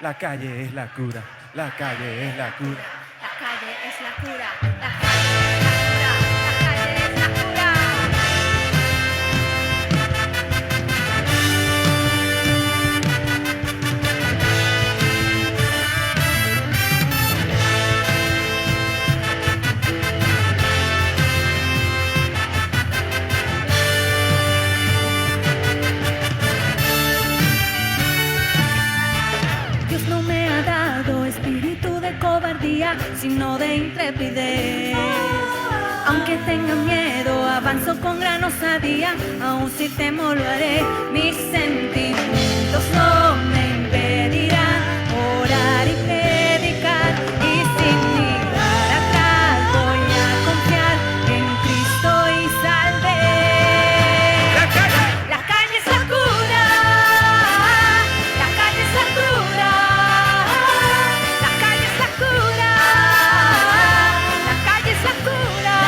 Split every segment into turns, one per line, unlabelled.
La calle es la cura, la calle es la cura.
La calle es la cura, la calle es la cura, la calle es la cura. Dios no me ha dado espíritu de cobardía, sino de intrepidez. Aunque tenga miedo, avanzo con gran osadía, aún si temo lo haré. Mis sentimientos no me impedirán orar y predicar, y sin mirar atrás voy a confiar en Cristo y salvé. La calle es la cura, la calle es la cura, la calle es la cura, la calle es la cura.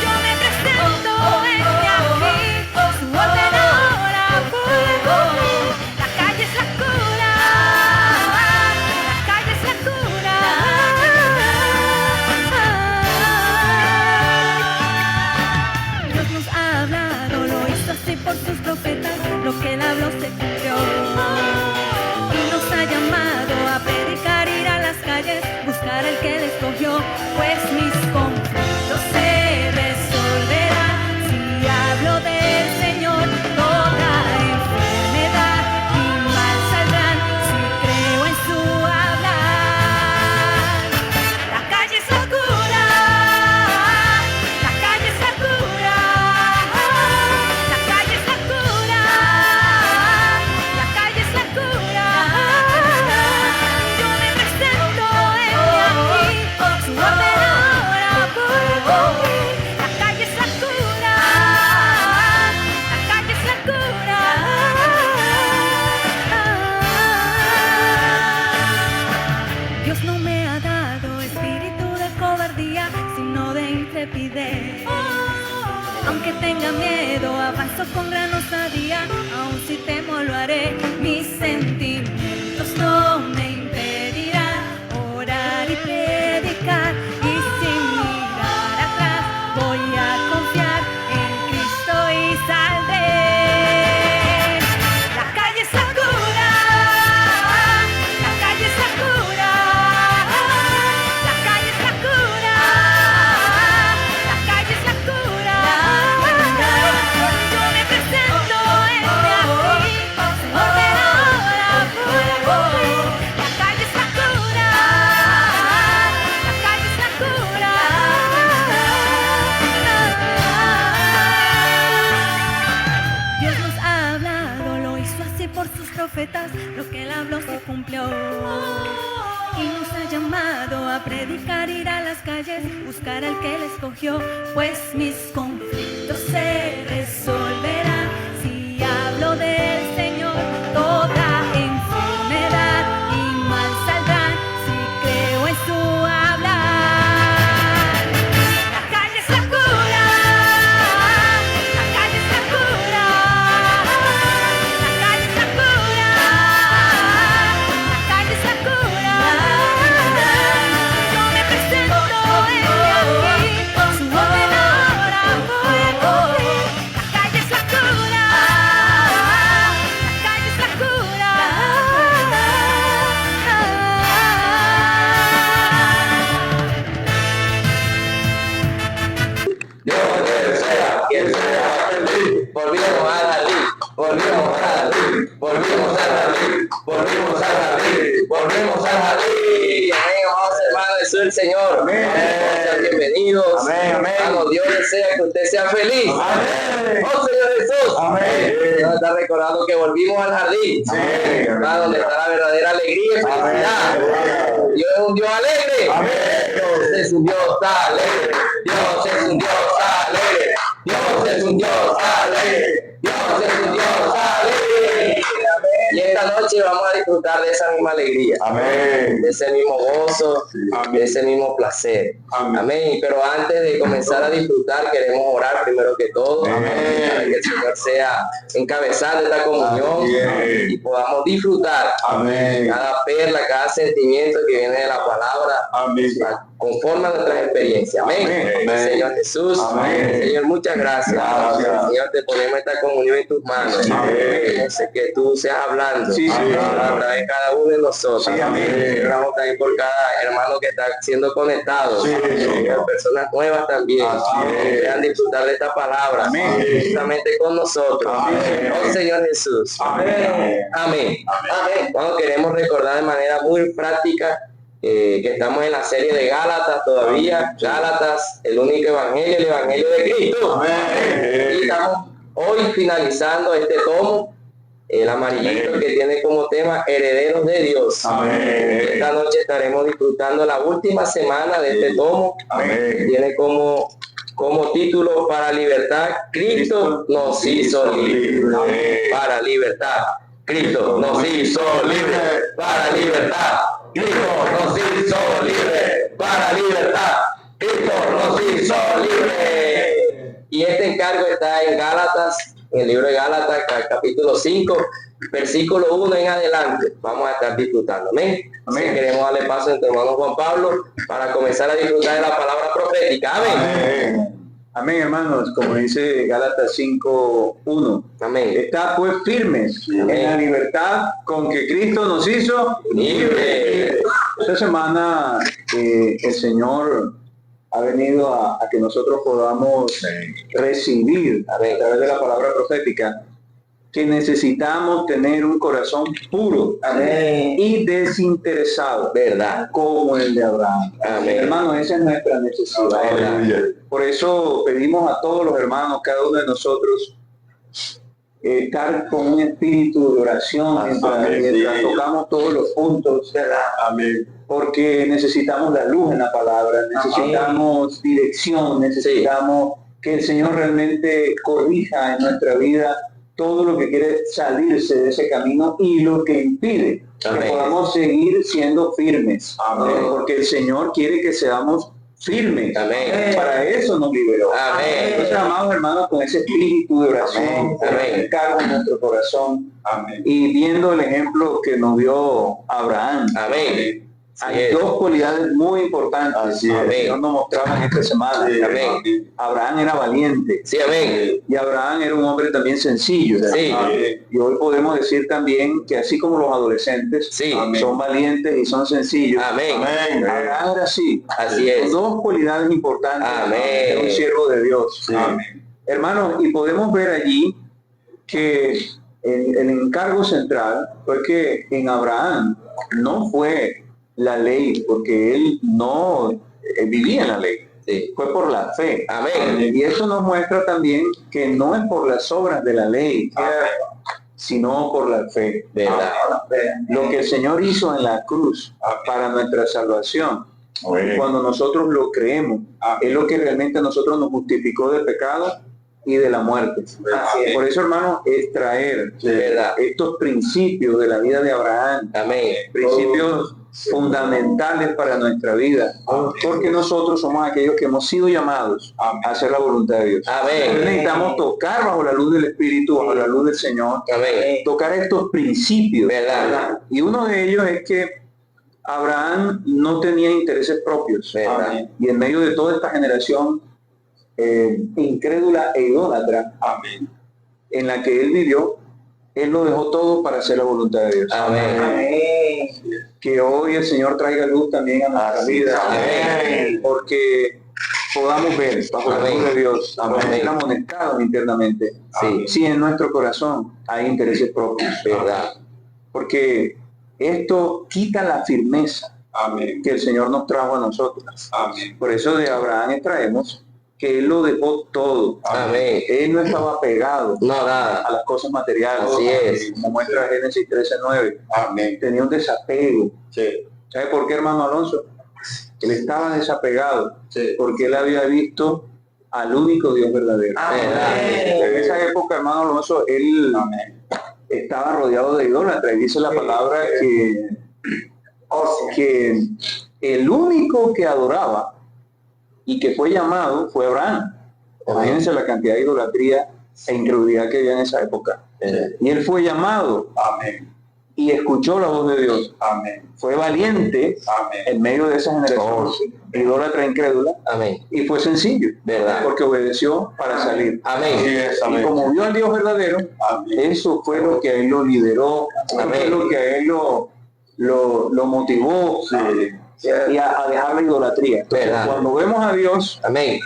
Yo me presento en aquí, su orden ahora fuego. La calle es la cura, la calle es la cura. Dios nos ha hablado, lo hizo así por sus profetas, lo que él habló se cumplió. Y nos ha llamado a predicar, ir a las calles, buscar al que él escogió, pues mis conflictos se resolverán si hablo del Señor. Toda enfermedad y mal saldrán si creo en su hablar. La calle es la cura, la calle es la cura, la calle es la cura, la calle es la cura. Yo me presento en aquí, su orden ahora puedo oír. La calle es la cura, la calle es la cura. Dios no me ha dado espíritu de cobardía, sino de intrepidez. Aunque tenga miedo, avanzo con gran osadía, aún si temo lo haré. Mis sentimientos no me impedirán orar y predicar, y sin mirar atrás voy a confiar en Cristo y saldré. La calle es la cura, la calle es la cura, la calle es la cura, la calle es la cura. Yo me presento en aquí, su orden ahora fuego. La calle es la cura, la calle es la cura. Dios nos ha hablado, lo hizo así por sus profetas, lo que él habló se cumplió. Y nos ha llamado a predicar, ir a las calles, buscar al que él escogió, pues mis conflictos se resolverán si hablo del Señor. Toda enfermedad y mal saldrán si creo en su hablar. La calle es la cura, la calle es la cura, la calle es la cura, la calle es la cura. Yo me presento en aquí, su orden ahora puedo oír. La calle es la cura, la calle es la cura.
Dios sea, quien sea feliz. Volvimos al jardín, volvimos al jardín, volvimos al jardín, volvimos al jardín, volvimos al jardín. Amén, amados hermanos, Jesús el Señor. Amén. Sean bienvenidos. Amén, amén. Hermano, Dios desea que usted sea feliz. Amén. Oh Señor Jesús. Amén. Nos está recordando que volvimos al jardín. Sí. Hermano, donde está la verdadera alegría y felicidad. Dios es un Dios alegre. Amén. Dios es un Dios alegre. Dios es un Dios alegre. Dios es un Dios alegre. Dios es un Dios alegre. Y esta noche noche vamos a disfrutar de esa misma alegría.
Amén.
De ese mismo gozo, de ese mismo placer. Amén. Pero antes de comenzar a disfrutar, queremos orar primero que todo.
Amén.
Para que el Señor sea encabezando esta comunión y podamos disfrutar cada perla, cada sentimiento que viene de la palabra.
Amén.
Conforme a nuestras experiencias. Amén.
Amén.
Señor Jesús.
Amén.
Señor, muchas gracias.
Gracias.
Señor, te ponemos esta comunión en tus manos.
Amén.
Sé que tú seas hablando
Sí,
a través de cada uno de nosotros.
Sí, amén.
Oramos también por cada hermano que está siendo conectado.
Sí,
Señor, personas nuevas también.
Así es.
Que puedan disfrutar de esta palabra.
Amén.
Justamente con nosotros.
Amén.
Oh, Señor Jesús.
Amén.
Amén. Amén. Bueno, queremos recordar de manera muy práctica que estamos en la serie de Gálatas todavía. Gálatas, el único evangelio, el evangelio de Cristo.
Amén.
Y estamos hoy finalizando este tomo, el amarillito, que tiene como tema Herederos de Dios.
Amén.
Esta noche estaremos disfrutando la última semana de este tomo.
Amén.
Tiene como título Para libertad, Cristo nos hizo libres. Para libertad, Cristo nos hizo libres. Para libertad, Cristo nos hizo libres. Para libertad, Cristo nos hizo libres. Y este encargo está en Gálatas, en el libro de Gálatas, capítulo 5, versículo 1 en adelante. Vamos a estar disfrutando. Amén. Amén. Si queremos darle paso a nuestro hermano Juan Pablo para comenzar a disfrutar de la palabra profética. Amén.
Amén.
Amén, hermanos, como dice Gálatas 5:1.
Amén.
Está pues firmes en la libertad con que Cristo nos hizo
Libre.
Esta semana el Señor ha venido a que nosotros podamos recibir a través de la palabra profética que necesitamos tener un corazón puro y desinteresado,
¿Verdad?
como el de Abraham.
Amén.
Hermanos, esa es nuestra necesidad.
Aleluya.
Por eso pedimos a todos los hermanos, cada uno de nosotros, estar con un espíritu de oración mientras tocamos todos los puntos, ¿verdad?
Amén.
Porque necesitamos la luz en la palabra, necesitamos dirección, necesitamos que el Señor realmente corrija en nuestra vida todo lo que quiere salirse de ese camino y lo que impide que podamos seguir siendo firmes. Porque el Señor quiere que seamos firmes. Para eso nos liberó. Entonces, amados hermanos, con ese espíritu de oración, cargo en nuestro corazón, y viendo el ejemplo que nos dio Abraham, hay dos cualidades muy importantes que el Señor nos mostraba en esta semana. Abraham era valiente. Y Abraham era un hombre también sencillo. Y hoy podemos decir también que así como los adolescentes son valientes y son sencillos, Abraham era así. Son dos cualidades importantes de un siervo de Dios. Hermanos, y podemos ver allí que el encargo central fue que en Abraham no fue la ley, porque él no vivía en la ley. Fue por la fe. Y eso nos muestra también que no es por las obras de la ley, sino por la fe. Lo que el Señor hizo en la cruz para nuestra salvación, cuando nosotros lo creemos, es lo que realmente a nosotros nos justificó del pecado y de la muerte. Por eso, hermanos, es traer estos principios de la vida de Abraham, principios fundamentales para nuestra vida, porque nosotros somos aquellos que hemos sido llamados a hacer la voluntad de Dios. Entonces necesitamos tocar bajo la luz del Espíritu, bajo la luz del Señor, tocar estos principios, y uno de ellos es que Abraham no tenía intereses propios, y en medio de toda esta generación incrédula e idólatra en la que él vivió, él lo dejó todo para hacer la voluntad de Dios. Que hoy el Señor traiga luz también a nuestra vida, porque podamos ver bajo la luz de Dios, ser amonestados internamente, si en nuestro corazón hay intereses propios, porque esto quita la firmeza que el Señor nos trajo a nosotros. Por eso de Abraham extraemos que él lo dejó todo. Él no estaba pegado a las cosas materiales. Como muestra Génesis 13:9. Tenía un desapego. ¿Sabe por qué, hermano Alonso? Él estaba desapegado porque él había visto al único Dios verdadero. En esa época, hermano Alonso, él estaban rodeados de idólatras. Y dice la palabra que el único que adoraba y que fue llamado fue Abraham. Imagínense la cantidad de idolatría e incredulidad que había en esa época. Y él fue llamado.
Amén.
Y escuchó la voz de Dios.
Amén.
Fue valiente
Amén.
en medio de esa generación idólatra incrédula.
Amén.
Y fue sencillo,
¿Verdad?
porque obedeció para salir.
Amén.
Así es,
Y
amén.
como vio al Dios verdadero,
Amén.
eso fue lo que a él lo lideró, eso fue lo que a él lo motivó y a dejar la idolatría. Entonces,
¿Verdad?
cuando vemos a Dios,
Amén.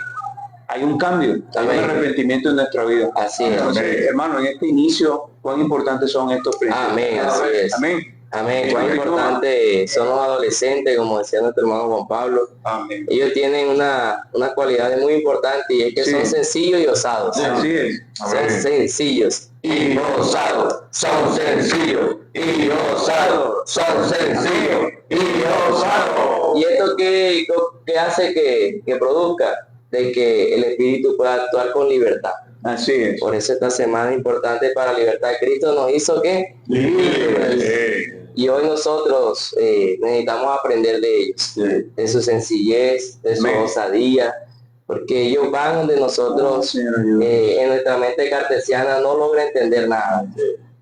hay un cambio, hay un
Amén.
arrepentimiento en nuestra vida.
Así es.
Entonces, hermano, en este inicio, cuán importantes son estos principios.
Amén, así es.
Amén.
Amén. Cuán importante son los adolescentes, como decía nuestro hermano Juan Pablo.
Amén.
Ellos tienen una cualidad muy importante y es que
Sí.
son sencillos y osados.
Así es.
Son sencillos y osados. Son sencillos y osados. Son sencillos y osados. ¿Y esto qué hace que produzca? De que el Espíritu pueda actuar con libertad.
Así es.
Por eso esta semana es importante para la libertad. Cristo nos hizo ¿qué? Libres. Y hoy nosotros necesitamos aprender de ellos, de su sencillez, de su
Amén.
osadía, porque ellos van donde nosotros en nuestra mente cartesiana no logra entender nada.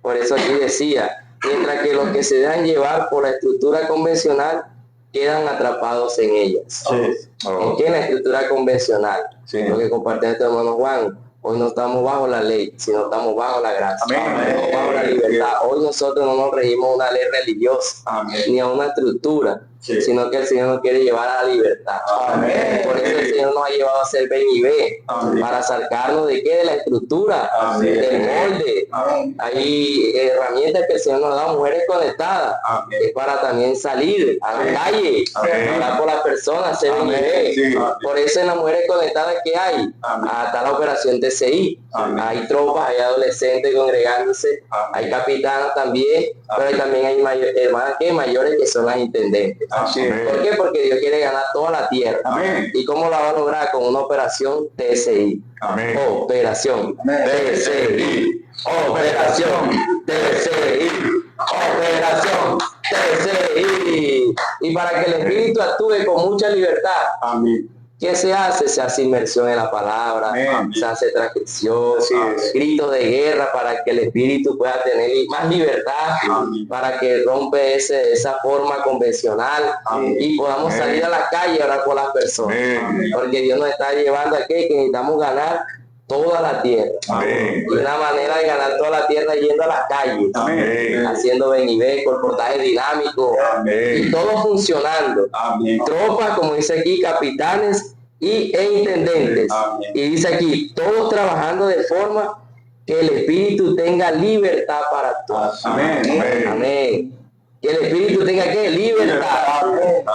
Por eso aquí decía, mientras que los que se dejan llevar por la estructura convencional quedan atrapados en ellas. ¿En qué? En la estructura convencional.
Sí.
Lo que comparte nuestro hermano Juan. Hoy no estamos bajo la ley, sino estamos bajo la gracia.
Amén.
Estamos bajo la libertad. Hoy nosotros no nos regimos a una ley religiosa,
Amén.
ni a una estructura,
Sí.
sino que el Señor nos quiere llevar a la libertad.
Amén.
Por eso el Señor nos ha llevado a ser ven y ve,
Amén.
para sacarnos de qué, de la estructura,
Amén.
del molde.
Amén.
Hay herramientas que el Señor nos da, mujeres conectadas,
Amén.
es para también salir a la calle,
Amén.
hablar por las personas, ser ven y
Amén.
ve.
Sí.
Por eso en las mujeres conectadas que hay,
Amén.
hasta la operación TCI,
Amén.
hay tropas, hay adolescentes congregándose,
Amén.
hay capitanas también, pero hay también hay hermanas que mayores que son las intendentes.
Así es.
¿Por qué? Porque Dios quiere ganar toda la tierra.
Amén.
¿Y cómo la va a lograr? Con una operación TSI.
Amén.
Operación TSI. Operación TSI. Operación TSI. Y para que el Espíritu actúe con mucha libertad,
Amén.
¿qué se hace? Se hace inmersión en la palabra,
Amén.
se hace transcripción,
Así es.
gritos de guerra para que el Espíritu pueda tener más libertad,
Amén.
para que rompe esa forma convencional
Amén.
y podamos salir a la calle ahora por las personas.
Amén.
Porque Dios nos está llevando aquí que necesitamos ganar toda la tierra.
Amén.
Y una manera de ganar toda la tierra es yendo a las calles,
Amén.
haciendo ven y ve, colportaje dinámico,
Amén.
y todo funcionando.
Amén.
Tropas, como dice aquí, capitanes e intendentes.
Amén.
Y dice aquí, todos trabajando de forma que el Espíritu tenga libertad para actuar.
Amén.
Amén. Que el Espíritu tenga ¿qué? Libertad.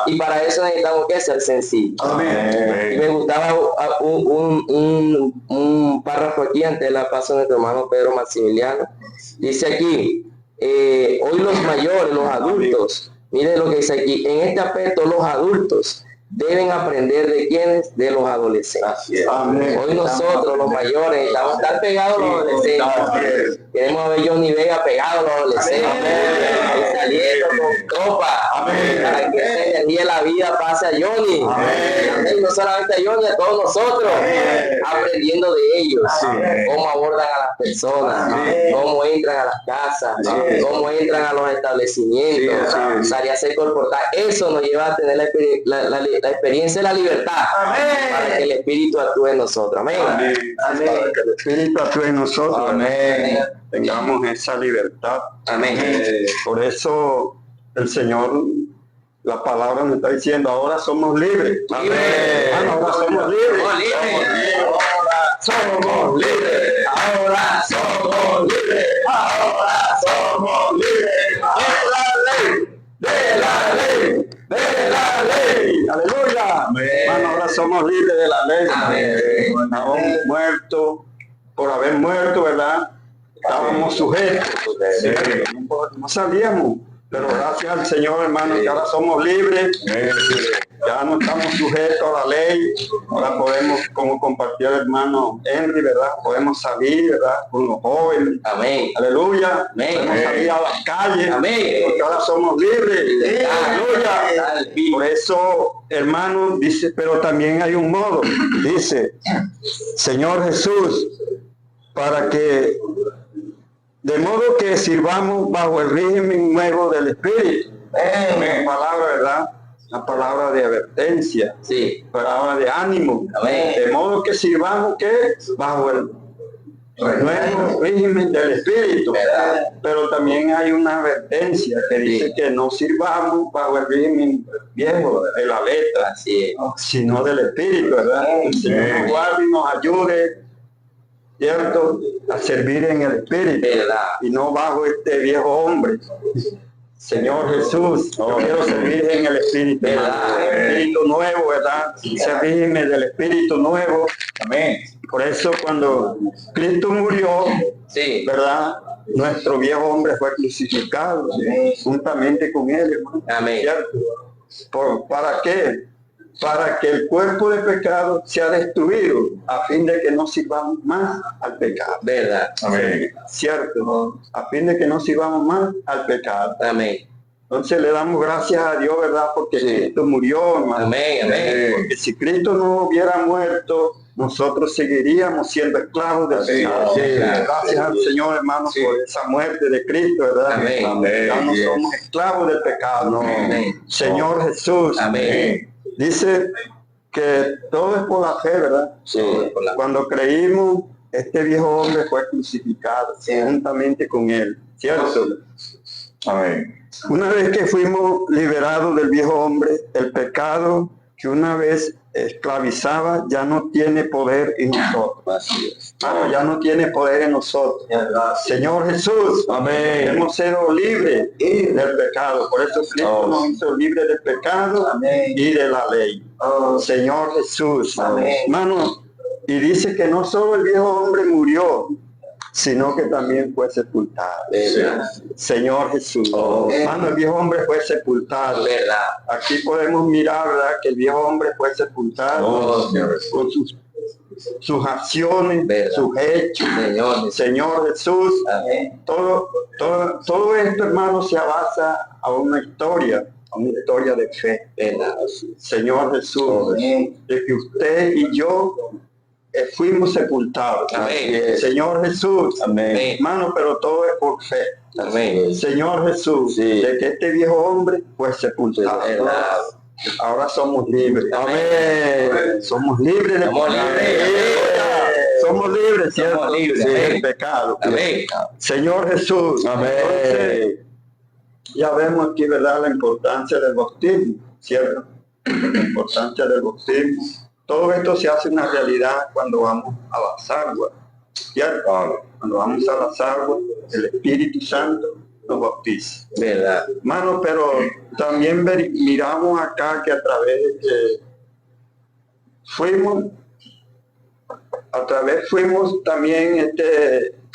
Y para eso necesitamos que ser sencillos. Y
Amén.
me gustaba un párrafo aquí antes de la paso de nuestro hermano Pedro Maximiliano. Dice aquí, hoy los mayores, los adultos, miren lo que dice aquí, en este aspecto los adultos deben aprender de quiénes, de los adolescentes.
Amén.
Hoy nosotros los mayores estamos tan pegados a los adolescentes. Queremos ver Johnny Vega pegado a los adolescentes, ahí saliendo con tropa,
Amén.
para que esa energía de la vida pase a Johnny.
Amén.
Y no solamente a Johnny, a todos nosotros,
Amén.
aprendiendo de ellos, cómo abordan a las personas,
Amén.
cómo entran a las casas,
Amén.
cómo entran a los establecimientos,
Sí,
salir a hacer colportar. Eso nos lleva a tener la experiencia de la libertad, para que el Espíritu actúe en nosotros. Amén.
Amén.
Para que el Espíritu actúe en nosotros.
Amén.
Tengamos esa libertad.
Amén.
Por eso el Señor, la palabra nos está diciendo, ahora somos libres.
Amén.
Ahora somos libres.
Somos libres. Ahora somos libres. Ahora somos libres. De la ley. De la ley.
Aleluya. Hermano, ahora somos libres de la ley.
Amén.
Estábamos muertos, por haber muerto, ¿verdad? Estábamos sujetos. No sabíamos. Pero gracias al Señor, hermano, que ahora somos libres. ya no estamos sujetos a la ley, ahora podemos, como compartió el hermano Henry, ¿verdad? Podemos salir, ¿verdad? Con los jóvenes.
Amén.
Aleluya.
Amén.
Podemos salir a las calles.
Amén.
Porque ahora somos libres. Aleluya.
Aleluya.
Por eso, hermano, dice, pero también hay un modo. Dice, Señor Jesús, para que, de modo que sirvamos bajo el régimen nuevo del Espíritu. La palabra, ¿verdad? La palabra de advertencia.
Sí.
Palabra de ánimo.
Amén.
De modo que sirvamos que bajo el nuevo régimen del Espíritu.
¿Verdad?
Pero también hay una advertencia que dice que no sirvamos bajo el régimen viejo de la letra,
Así es.
sino del Espíritu, ¿verdad? El Señor nos guarde y nos ayude, ¿cierto?, a servir en el Espíritu
¿Verdad?
y no bajo este viejo hombre. Señor Jesús, yo quiero servir en el Espíritu,
¿Verdad?
el Espíritu nuevo, ¿verdad? Servirme del Espíritu nuevo.
Amén.
Por eso cuando Cristo murió,
Sí.
¿verdad? Nuestro viejo hombre fue crucificado juntamente con él, hermano.
Amén.
¿Cierto? ¿Para qué? Para que el cuerpo de pecado sea destruido, a fin de que no sirvamos más al pecado.
¿Verdad?
Amén.
¿Cierto? A fin de que no sirvamos más al pecado.
Amén.
Entonces le damos gracias a Dios, ¿verdad? Porque Cristo murió, hermano.
Amén. Amén.
Porque si Cristo no hubiera muerto, nosotros seguiríamos siendo esclavos del pecado.
sí,
Gracias al Señor, hermano, por esa muerte de Cristo, ¿verdad?
Amén.
Ya no somos esclavos del pecado.
Amén.
Señor Jesús.
Amén.
Dice que todo es por la fe, ¿verdad?
Sí, por la fe.
Cuando creímos, este viejo hombre fue crucificado juntamente con él, ¿cierto?
Amén.
Una vez que fuimos liberados del viejo hombre, el pecado que una vez esclavizaba ya no tiene poder en nosotros.
Así es.
Ya no tiene poder en nosotros. Señor Jesús,
Amén.
hemos sido libres del pecado. Por eso Cristo nos hizo libres del pecado y de la ley. Señor Jesús.
Amén.
Hermano, y dice que no solo el viejo hombre murió, sino que también fue sepultado.
¿Verdad?
Señor Jesús. Hermano, el viejo hombre fue sepultado.
¿Verdad?
Aquí podemos mirar, ¿verdad?, que el viejo hombre fue sepultado con sus acciones,
¿Verdad?
sus hechos.
Señor.
Señor Jesús,
Amén.
todo esto, hermano, se basa a una historia de fe.
¿Verdad?
Señor Jesús, de que usted y yo fuimos sepultados.
Amén.
Señor Jesús,
Amén.
hermano, pero todo es por fe.
Amén.
Señor Jesús,
Sí.
de que este viejo hombre fue sepultado.
¿Verdad?
Ahora somos libres.
Amén.
Somos libres de
Somos libres.
Somos libres, ¿cierto?
Somos libres.
Sí,
Amén.
del pecado.
Amén.
Señor Jesús. Entonces, ya vemos aquí, ¿verdad?, la importancia del bautismo, ¿cierto? La importancia del bautismo. Todo esto se hace una realidad cuando vamos a las aguas, ¿cierto? Cuando vamos a las aguas, el Espíritu Santo nos bautiza.
¿Verdad?
Hermano, pero también miramos acá que a través de fuimos también,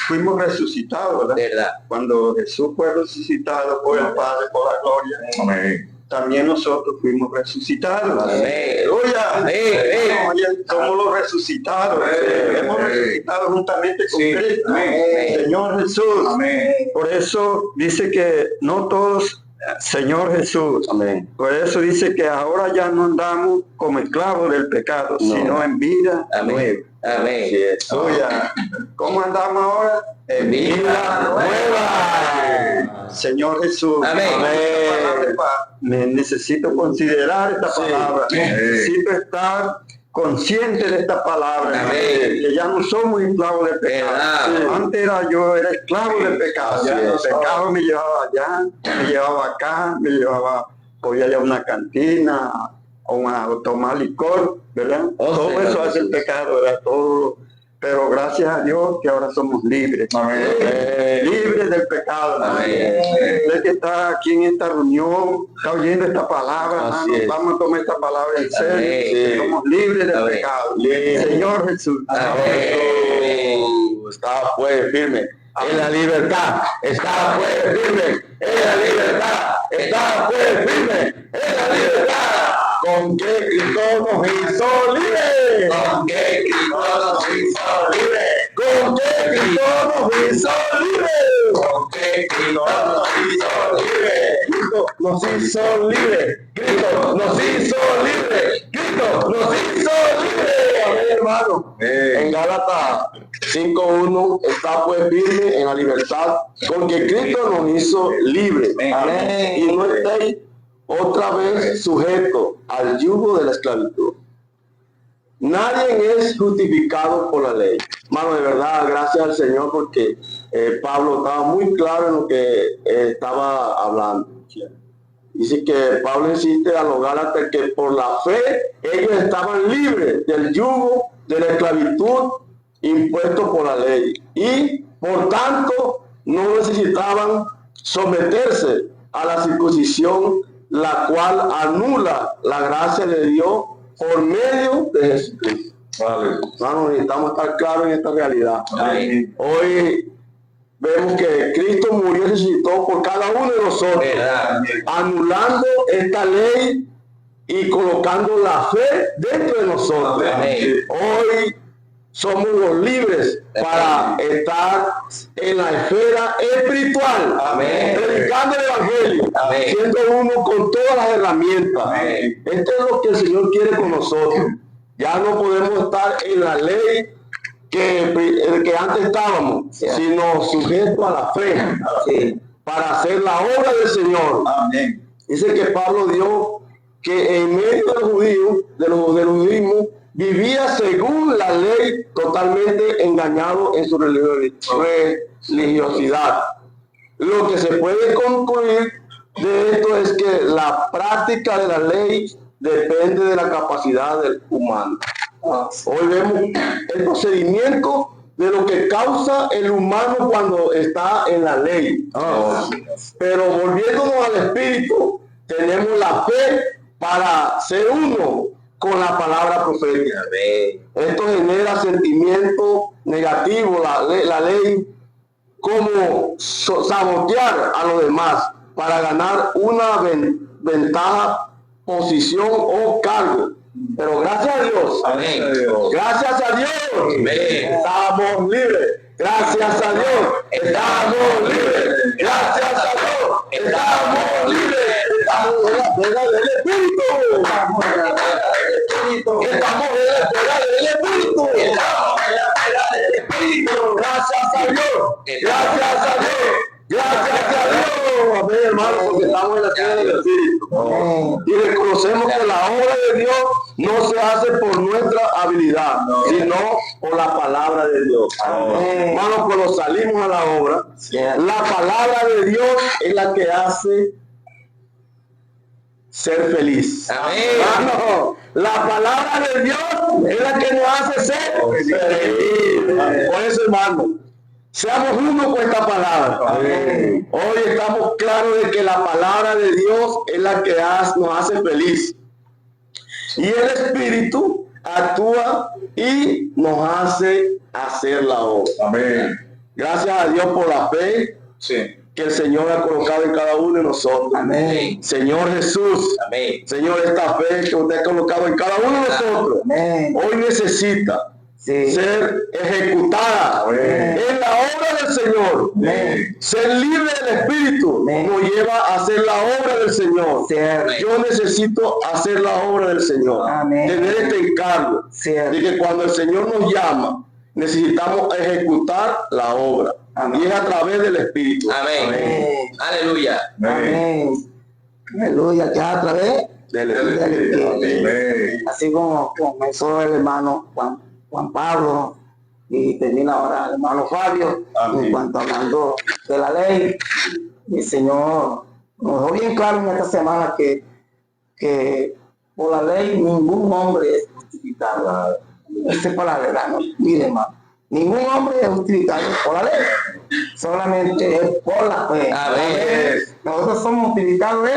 fuimos resucitados, ¿verdad?
¿Verdad?
Cuando Jesús fue resucitado por el Padre, por la gloria,
Amén.
también nosotros fuimos resucitados.
Amén.
¡Aleluya!
Amén.
Oye, somos los resucitados. Hemos resucitado juntamente con Cristo.
Amén.
Señor Jesús. Por eso dice que no todos, Señor Jesús. Por eso dice que ahora ya no andamos como esclavos del pecado, sino en vida nueva.
Amén.
Aleluya. ¿Cómo andamos ahora?
En vida nueva.
Señor Jesús.
Amén.
Me necesito considerar esta palabra. Necesito estar consciente de esta palabra.
Amén.
Que ya no somos esclavos del pecado.
Verdad.
Antes yo era esclavo del pecado.
Así
El
es.
pecado me llevaba allá, me llevaba acá, podía ir a una cantina, a tomar licor, ¿verdad? Todo
Señor
eso hace el
Jesús.
pecado, ¿verdad? Todo. Pero gracias a Dios que ahora somos libres. Libres del pecado.
Amén.
Usted que está aquí en esta reunión, está oyendo esta palabra,
Así
hermano,
es.
vamos a tomar esta palabra en serio.
Amén.
Somos libres del
Amén.
pecado. Señor Jesús.
Amén.
Está pues firme en la libertad. Está pues firme en la libertad. Está pues firme en la libertad. Con ¿Con qué Cristo nos hizo libres?
¿Con qué Cristo nos hizo libres?
¿Con qué Cristo nos hizo libres?
¿Con qué Cristo nos hizo libres?
Cristo nos hizo libres. Cristo nos hizo libres. Cristo nos hizo libres. Amén, hermano. En Gálatas 5:1 está pues firme en la libertad con que Cristo nos hizo libres. Amén. Y no estéis otra vez sujetos al yugo de la esclavitud. Nadie es justificado por la ley. Hermano, de verdad, gracias al Señor porque Pablo estaba muy claro en lo que estaba hablando. Dice que Pablo insiste a los Gálatas que por la fe ellos estaban libres del yugo de la esclavitud impuesto por la ley y por tanto no necesitaban someterse a la circuncisión, la cual anula la gracia de Dios por medio de Jesucristo. Hermano, necesitamos estar claros en esta realidad.
Amén.
Hoy vemos que Cristo murió y resucitó por cada uno de nosotros,
¿Verdad?
anulando esta ley y colocando la fe dentro de nosotros.
Amén.
Hoy somos los libres para estar en la esfera espiritual,
Amén.
predicando el Evangelio,
Amén.
siendo uno con todas las herramientas.
Amén.
Esto es lo que el Señor quiere con nosotros. Ya no podemos estar en la ley que antes estábamos, sino sujetos a la fe, para hacer la obra del Señor.
Amén.
Dice que Pablo dio que en medio de los judíos, del judaísmo, vivía según la ley, totalmente engañado en su religiosidad. Lo que se puede concluir de esto es que la práctica de la ley depende de la capacidad del humano. Hoy vemos el procedimiento de lo que causa el humano cuando está en la ley. Pero volviéndonos al Espíritu, tenemos la fe para ser uno con la palabra profética. Esto genera sentimientos negativos, la ley, como sabotear a los demás para ganar una ventaja, posición o cargo. Pero gracias a Dios,
Amén.
gracias a Dios,
Amén.
estamos libres. Gracias a Dios, estamos libres. Gracias a Dios, estamos libres. Estamos en la esfera del Espíritu. Estamos en la esfera del Espíritu. Estamos en la esfera del Espíritu. Estamos en la esfera del Espíritu. Gracias a Dios. Gracias a Dios. Gracias a Dios. Amén, hermano, porque estamos en la esfera del Espíritu. Y reconocemos que la obra de Dios no se hace por nuestra habilidad, sino por la palabra de Dios. Hermano, cuando salimos a la obra, la palabra de Dios es la que hace ser feliz.
Amén.
Hermano, la palabra de Dios es la que nos hace ser feliz. Por eso, hermano, seamos uno con esta palabra. Amén. Hoy estamos claros de que la palabra de Dios es la que nos hace feliz. Y el Espíritu actúa y nos hace hacer la obra.
Amén.
Gracias a Dios por la fe que el Señor ha colocado en cada uno de nosotros.
Amén.
Señor Jesús,
Amén.
Señor, esta fe que usted ha colocado en cada uno de nosotros, hoy necesita ser ejecutada en la obra del Señor. Ser libre del Espíritu nos lleva a hacer la obra del Señor. Yo necesito hacer la obra del Señor. Tener este encargo de que cuando el Señor nos llama, necesitamos ejecutar la obra. Y es a través del Espíritu.
Amén. Aleluya.
Amén. Aleluya, que es a través
Del
del Espíritu.
Amén.
Así como comenzó el hermano Juan Pablo y termina ahora el hermano Fabio,
Amén.
en cuanto hablando de la ley. Mi Señor nos dejó bien claro en esta semana que por la ley ningún hombre es justificado. Esa es para la verdad, ¿no? Mire, hermano, ningún hombre es justificado por la ley, solamente es por la fe.
Amén.
Nosotros somos justificados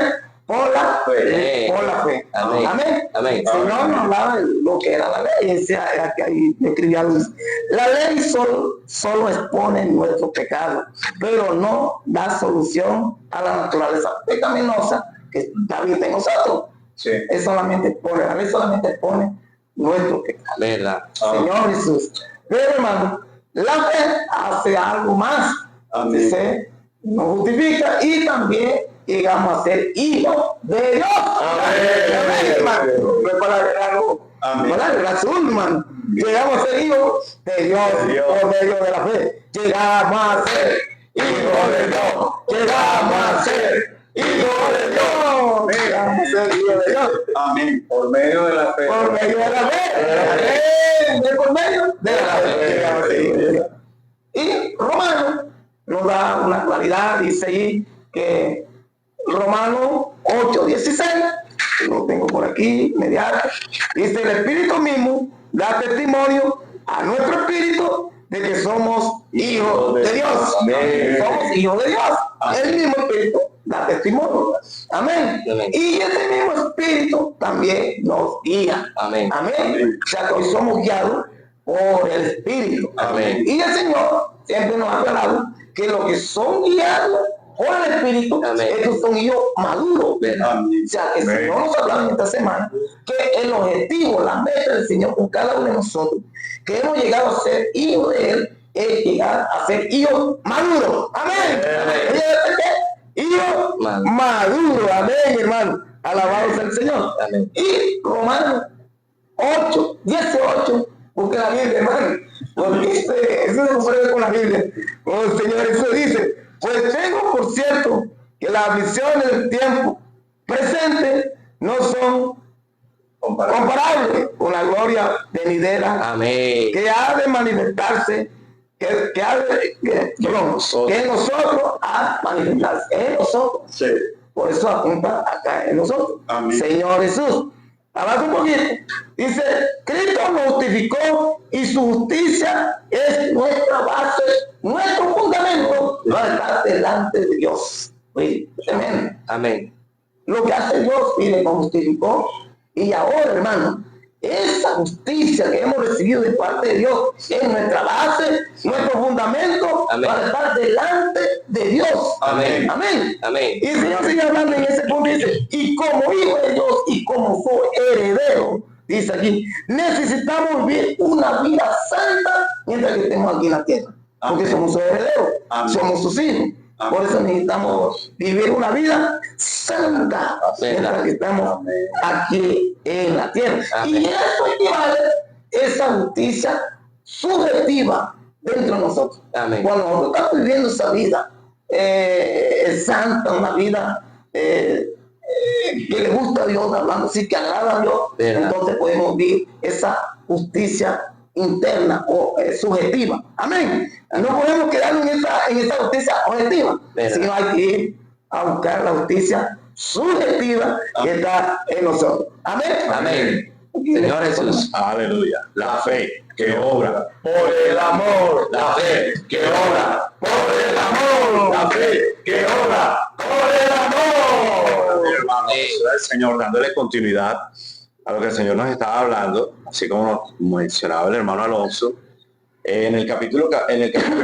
por la fe. Por la fe.
Amén.
Amén.
Amén.
El Señor nos hablaba de lo que era la ley. Decía que ahí escribía Luis. La ley solo expone nuestro pecado, pero no da solución a la naturaleza pecaminosa que está bien en nosotros.
Sí.
Él solamente pone, la ley solamente pone nuestro pecado.
Verdad.
Señor Jesús. Pero hermano, la fe hace algo más.
Amén.
Dice, nos justifica y también llegamos a ser hijos de Dios. Amén, hermano. No es para agregarlo,
Amén.
para agregar su hermano. Llegamos a ser hijos de Dios por medio de la fe. Llegamos a ser hijos de Dios. Llegamos a ser hijos de Dios. Llegamos a ser hijos de Dios.
Amén. Por medio de la fe.
Por medio de la fe. De por medio de la fe. Llegamos a ser hijos de Dios. Y Romano nos da una claridad, dice ahí que Romanos 8:16, lo tengo por aquí, inmediato, dice el Espíritu mismo da testimonio a nuestro espíritu de que somos hijos de Dios.
Amén.
Somos hijos de Dios. El mismo Espíritu da testimonio. Amén.
Amén.
Y ese mismo Espíritu también nos guía.
Amén.
Amén. O sea que hoy somos guiados por el Espíritu.
Amén.
Y el Señor siempre nos ha aclarado que los que son guiados por el Espíritu,
Amén.
estos son hijos maduros.
Amén.
O sea que el Señor nos ha hablado en esta semana que el objetivo, la meta del Señor con cada uno de nosotros, que hemos llegado a ser hijos de Él, es llegar a ser hijos maduros. Amén.
Amén.
Hijos
Maduro.
maduros. Amén, hermano. Alabado sea el Señor.
Amén.
Y Romanos 8:18, busque la Biblia, hermano, porque eso se comprueba con la Biblia. Como el Señor Jesús dice, pues tengo por cierto que las aflicciones del tiempo presente no son comparables con la gloria venidera
Amén.
que ha de manifestarse, que en nosotros ha de manifestarse, en nosotros.
Sí.
Por eso apunta acá en nosotros.
Amén.
Señor Jesús. Avanza un poquito. Dice, Cristo nos justificó y su justicia es nuestra base, nuestro fundamento para estar delante de Dios. Oye, tremendo.
Amén.
Lo que hace Dios, mire, nos justificó. Y ahora, hermano, esa justicia que hemos recibido de parte de Dios es nuestra base, nuestro fundamento.
Amén.
Para estar delante de Dios.
Amén.
Amén.
Amén.
Y el Señor sigue hablando en ese punto, dice, y como hijo de Dios y como soy heredero, dice aquí, necesitamos vivir una vida santa mientras que estemos aquí en la tierra. Porque
Amén.
somos sus herederos,
Amén.
somos sus hijos.
Amén.
Por eso necesitamos vivir una vida santa mientras que estamos aquí en la tierra.
Amén.
Y eso equivale a esa justicia subjetiva dentro de nosotros.
Amén.
Cuando nosotros estamos viviendo esa vida santa, una vida que le gusta a Dios, hablando así, que agrada a Dios,
¿verdad?
entonces podemos vivir esa justicia interna o subjetiva. Amén. No podemos quedarnos en esa justicia objetiva,
¿verdad?
sino hay que ir a buscar la justicia subjetiva que está en nosotros. Amén.
Amén. Señor Jesús.
Aleluya. La fe que obra por el amor. La fe que obra por el amor. La fe que obra por el amor. Hermano, eso es el Señor dándole continuidad a lo que el Señor nos estaba hablando, así como nos mencionaba el hermano Alonso, en el capítulo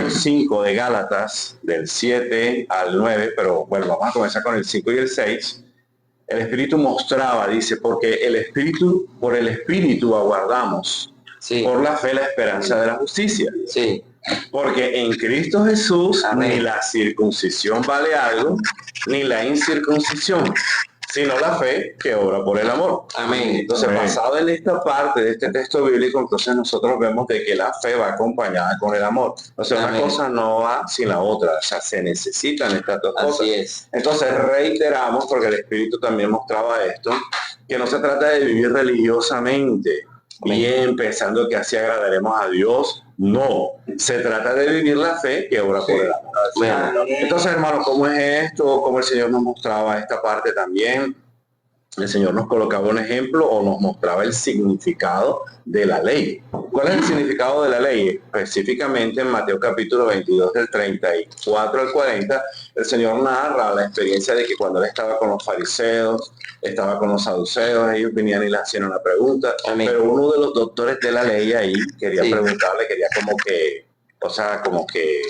5 de Gálatas, del 7 al 9, pero bueno, vamos a comenzar con el 5 y el 6. El Espíritu mostraba, dice, porque por el Espíritu aguardamos,
Sí.
por la fe la esperanza de la justicia.
Sí.
Porque en Cristo Jesús
Amén.
ni la circuncisión vale algo, ni la incircuncisión, sino la fe que obra por el amor.
Amén.
Entonces,
Amén.
basado en esta parte de este texto bíblico, entonces nosotros vemos de que la fe va acompañada con el amor. O sea, una
Amén.
cosa no va sin la otra, o sea, se necesitan estas dos cosas.
Así es.
Entonces reiteramos, porque el Espíritu también mostraba esto, que no se trata de vivir religiosamente,
Amén.
bien pensando que así agradaremos a Dios. No, se trata de vivir la fe que obra por el amor.
Bueno.
Entonces, hermano, ¿cómo es esto? ¿Cómo el Señor nos mostraba esta parte también? El Señor nos colocaba un ejemplo o nos mostraba el significado de la ley. ¿Cuál es el significado de la ley? Específicamente en Mateo capítulo 22 del 34 al 40, el Señor narra la experiencia de que cuando Él estaba con los fariseos, estaba con los saduceos, ellos venían y le hacían una pregunta,
Amén.
pero uno de los doctores de la ley ahí quería
Sí.
preguntarle, quería como que, o sea, como que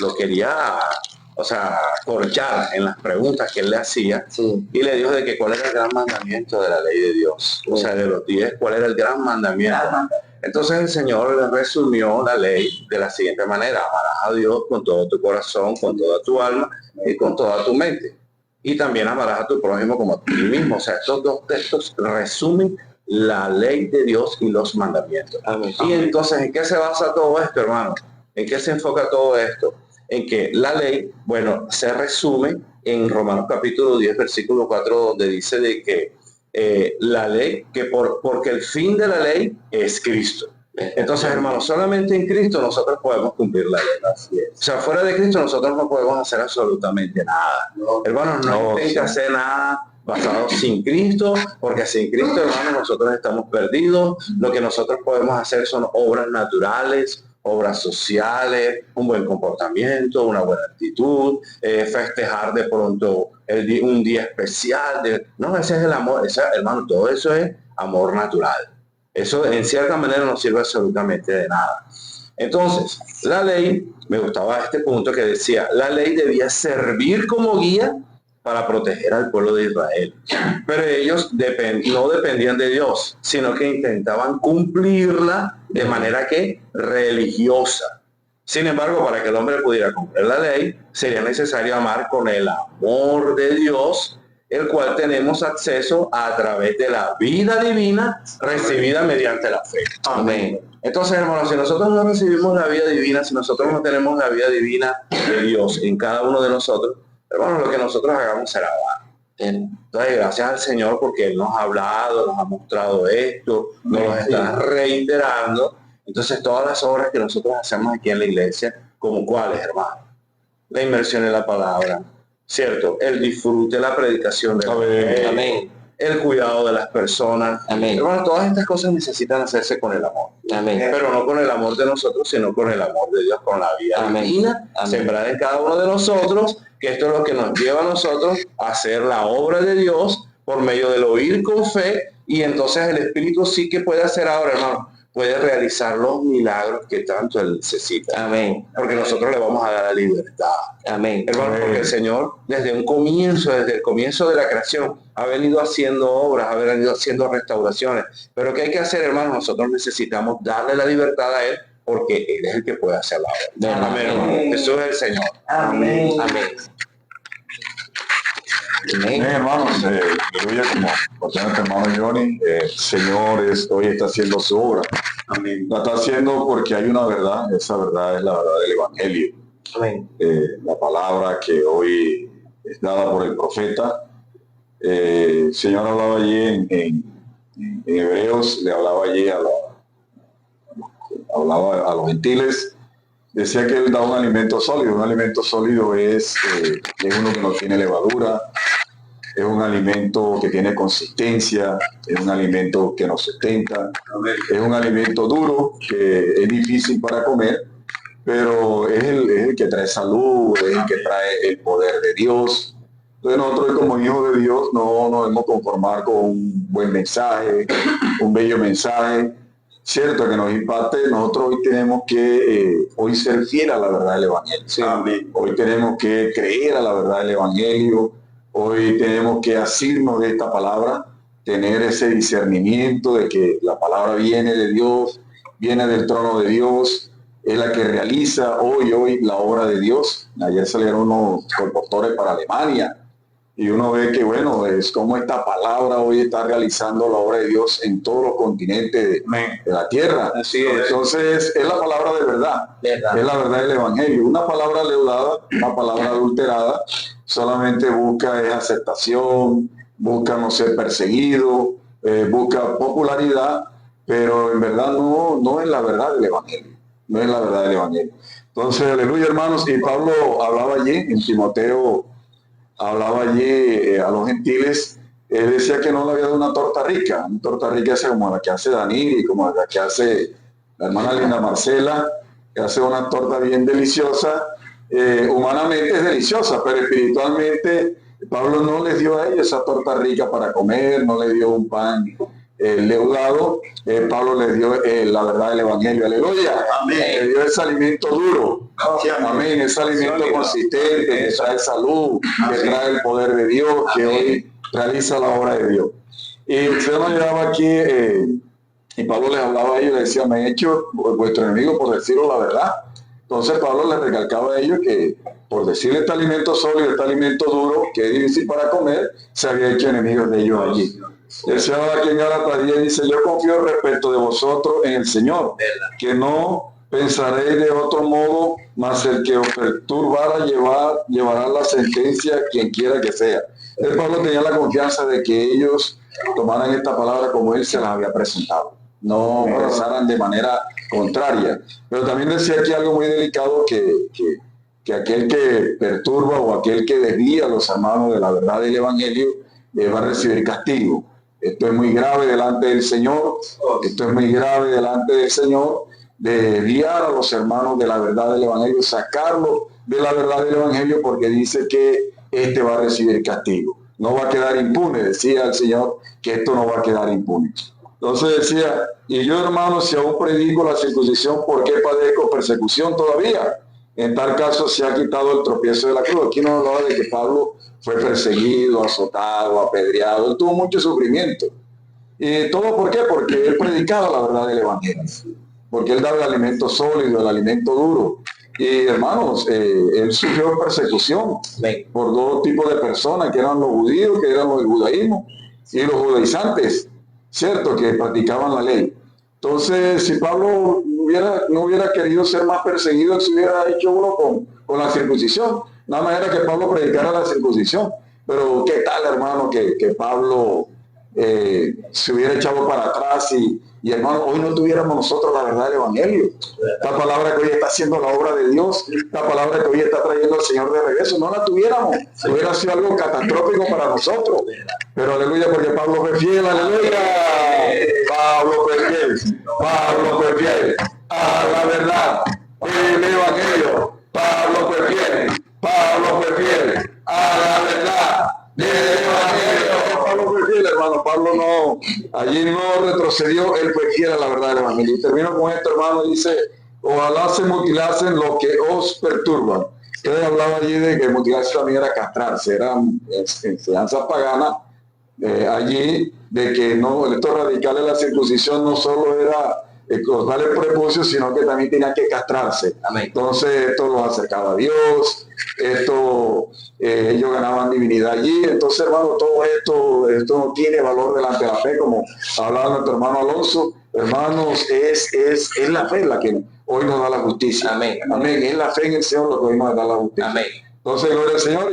lo quería
o sea, corchar en las preguntas que él le hacía,
Sí.
y le dijo de que cuál era el gran mandamiento de la ley de Dios. O sea, de los 10, cuál era el gran mandamiento. Entonces el Señor le resumió la ley de la siguiente manera: amarás a Dios con todo tu corazón, con toda tu alma y con toda tu mente. Y también amarás a tu prójimo como a ti mismo. O sea, estos dos textos resumen la ley de Dios y los mandamientos.
Amén.
Y entonces, ¿en qué se basa todo esto, hermano? ¿En qué se enfoca todo esto? En que la ley, bueno, se resume en Romanos capítulo 10, versículo 4, donde dice de que la ley, que porque el fin de la ley es Cristo. Entonces, hermanos, solamente en Cristo nosotros podemos cumplir la ley. O sea, fuera de Cristo nosotros no podemos hacer absolutamente nada. Hermanos, no intenten hacer nada basado sin Cristo, porque sin Cristo, hermanos, nosotros estamos perdidos. Lo que nosotros podemos hacer son obras naturales, obras sociales, un buen comportamiento, una buena actitud, festejar de pronto un día especial. No, ese es el amor, hermano, todo eso es amor natural. Eso en cierta manera no sirve absolutamente de nada. Entonces, la ley, me gustaba este punto que decía, la ley debía servir como guía para proteger al pueblo de Israel. Pero ellos no dependían de Dios, sino que intentaban cumplirla de manera que religiosa. Sin embargo, para que el hombre pudiera cumplir la ley, sería necesario amar con el amor de Dios, el cual tenemos acceso a través de la vida divina recibida mediante la fe. Amén. Entonces, hermanos, si nosotros no recibimos la vida divina, si nosotros no tenemos la vida divina de Dios en cada uno de nosotros, hermanos, lo que nosotros hagamos será vano. Entonces, gracias al Señor porque Él nos ha hablado, nos ha mostrado esto, nos lo está reiterando. Entonces, todas las obras que nosotros hacemos aquí en la iglesia, como cuáles, hermano, la inmersión en la palabra, ¿cierto? El disfrute, la predicación de la
Amén.
el cuidado de las personas.
Amén.
Hermano, todas estas cosas necesitan hacerse con el amor.
Amén.
Pero no con el amor de nosotros, sino con el amor de Dios, con la vida
Amén.
divina,
Amén.
sembrada en cada uno de nosotros, que esto es lo que nos lleva a nosotros a hacer la obra de Dios por medio del oír con fe, y entonces el Espíritu sí que puede hacer ahora, hermano, puede realizar los milagros que tanto Él necesita.
Amén.
Porque nosotros le vamos a dar la libertad.
Amén.
Hermano, porque el Señor desde el comienzo de la creación ha venido haciendo obras, ha venido haciendo restauraciones. Pero ¿qué hay que hacer, hermano? Nosotros necesitamos darle la libertad a Él, porque Él es el que puede hacer la obra. Amén, hermano. Jesús es el Señor.
Amén. Amén.
Bien, hermanos, aleluya, como nuestro hermano Johnny, el Señor hoy está haciendo su obra.
Amén.
La está haciendo porque hay una verdad, esa verdad es la verdad del Evangelio.
Amén.
La palabra que hoy es dada por el profeta. El Señor hablaba allí en Hebreos, le hablaba allí hablaba a los gentiles, decía que Él da un alimento sólido. Un alimento sólido es uno que no tiene levadura, es un alimento que tiene consistencia, es un alimento que nos sustenta, es un alimento duro que es difícil para comer, pero es el que trae salud, es el que trae el poder de Dios. Entonces nosotros como hijos de Dios no nos debemos conformar con un buen mensaje, un bello mensaje, cierto, que nos impacte. Nosotros hoy tenemos que hoy ser fiel a la verdad del Evangelio.
Sí, amén.
Hoy tenemos que creer a la verdad del Evangelio. Hoy tenemos que asirnos de esta palabra, tener ese discernimiento de que la palabra viene de Dios, viene del trono de Dios, es la que realiza hoy la obra de Dios. Ayer salieron unos colportores para Alemania y uno ve que, bueno, es como esta palabra hoy está realizando la obra de Dios en todos los continentes de la tierra.
Así es.
Entonces, es la palabra de verdad, es la verdad del Evangelio. Una palabra leudada, una palabra adulterada, solamente busca aceptación, busca no ser perseguido, busca popularidad, pero en verdad no es la verdad del Evangelio, no es la verdad del Evangelio. Entonces, aleluya, hermanos, y Pablo hablaba allí, en Timoteo, hablaba allí a los gentiles, él decía que no le había dado una torta rica esa como la que hace Danilo y como la que hace la hermana Linda Marcela, que hace una torta bien deliciosa. Humanamente es deliciosa, pero espiritualmente Pablo no les dio a ellos esa torta rica para comer, no le dio un pan leudado, Pablo les dio la verdad del Evangelio. Aleluya.
Amén.
Le dio ese alimento duro. Amén. Ese alimento consistente que trae salud, que trae el poder de Dios, que hoy realiza la obra de Dios. Y usted nos llevaba aquí, y Pablo les hablaba a ellos, les decía, me he hecho vuestro enemigo por decirlo la verdad. Entonces Pablo les recalcaba a ellos que por decirle este alimento sólido, este alimento duro, que es difícil para comer, se había hecho enemigos de ellos allí. El Señor aquí en Gálatas 10 dice, yo confío respecto de vosotros en el Señor, que no pensaréis de otro modo, mas el que os perturbara llevará la sentencia quien quiera que sea. Pablo tenía la confianza de que ellos tomaran esta palabra como él se las había presentado, no pensaran de manera contraria. Pero también decía aquí algo muy delicado, que aquel que perturba o aquel que desvía a los hermanos de la verdad del Evangelio va a recibir castigo. Esto es muy grave delante del Señor, esto es muy grave delante del Señor, de desviar a los hermanos de la verdad del Evangelio, sacarlo de la verdad del Evangelio, porque dice que este va a recibir castigo. No va a quedar impune, decía el Señor, que esto no va a quedar impune. Entonces decía, y yo, hermanos, si aún predico la circuncisión, ¿por qué padezco persecución todavía? En tal caso se ha quitado el tropiezo de la cruz. Aquí nos hablaba de que Pablo fue perseguido, azotado, apedreado, él tuvo mucho sufrimiento. ¿Y todo por qué? Porque él predicaba la verdad del Evangelio, porque él daba el alimento sólido, el alimento duro. Y hermanos, él sufrió persecución por dos tipos de personas, que eran los judíos, que eran los del judaísmo, y los judaizantes, ¿cierto?, que practicaban la ley. Entonces, si Pablo no hubiera querido ser más perseguido, él se hubiera hecho uno con la circuncisión. Nada más era que Pablo predicara la circuncisión. Pero qué tal, hermano, que Pablo se hubiera echado para atrás y hermano, hoy no tuviéramos nosotros la verdad del Evangelio. Esta palabra que hoy está haciendo la obra de Dios, esta palabra que hoy está trayendo al Señor de regreso, no la tuviéramos. Hubiera sido algo catastrófico para nosotros. Pero aleluya, porque Pablo fue fiel, aleluya. Pablo fue fiel, Pablo fue fiel a la verdad del Evangelio. Pablo fue fiel, Pablo fue fiel a la verdad del Evangelio. Pablo fue fiel, hermano. Pablo no, allí no retrocedió, él fue fiel a la verdad del Evangelio. Y termino con esto, hermano, dice, ojalá se mutilasen los que os perturban. Usted hablaba allí de que mutilarse también era castrarse, eran enseñanzas paganas allí, de que no, estos radicales de la circuncisión no solo era cortar el prepucio, sino que también tenían que castrarse. Amén. Entonces esto los acercaba a Dios, ellos ganaban divinidad allí. Entonces, hermano, todo esto no tiene valor delante de la fe, como hablaba nuestro hermano Alonso. Hermanos, es la fe la que hoy nos da la justicia. Amén. Amén. Es la fe en el Señor lo que hoy nos da la justicia. Amén. Entonces, gloria al Señor.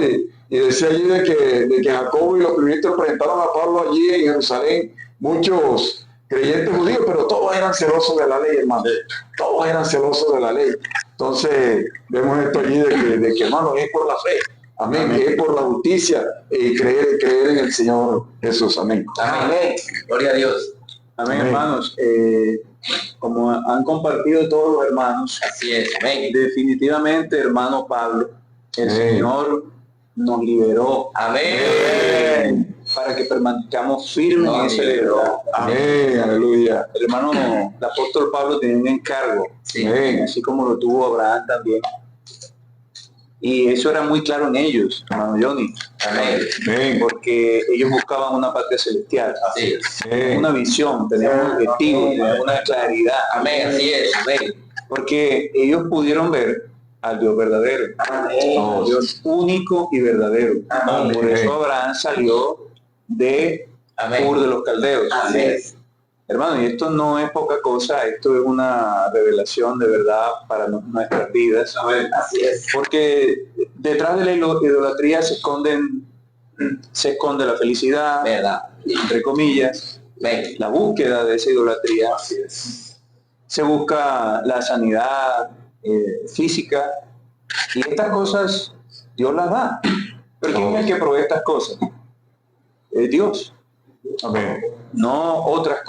Y decía allí de que Jacobo y los primitos presentaron a Pablo allí en Jerusalén, muchos creyentes judíos, pero todos eran celosos de la ley, hermano. Todos eran celosos de la ley. Entonces, vemos esto allí de que hermano, es por la fe. Amén. Amén. Es por la justicia y creer en el Señor Jesús. Amén.
Amén. Gloria a Dios.
Amén, hermanos. Como han compartido todos los hermanos,
así es. Amén.
Definitivamente, hermano Pablo, el Señor nos liberó.
Amén.
Para que permanezcamos firmes en ese libertad.
Amén. Aleluya.
El hermano, el apóstol Pablo tenía un encargo, así como lo tuvo Abraham también. Y eso era muy claro en ellos, hermano Johnny.
Amén.
Porque ellos buscaban una patria celestial.
Así es.
Una visión, tenían un objetivo, tenían una claridad.
Amén. Así es. Amén.
Porque ellos pudieron ver al Dios verdadero, al Dios único y verdadero. Amén. Por eso Abraham salió de Ur de los Caldeos.
Amén.
Hermano, y esto no es poca cosa, esto es una revelación de verdad para nuestras vidas.
Amén. Así es.
Porque detrás de la idolatría se esconde la felicidad,
verdad,
entre comillas, la búsqueda de esa idolatría.
Así es.
Se busca la sanidad física, y estas cosas Dios las da. Pero ¿quién es el que provee estas cosas? Es Dios.
Amén.
No otras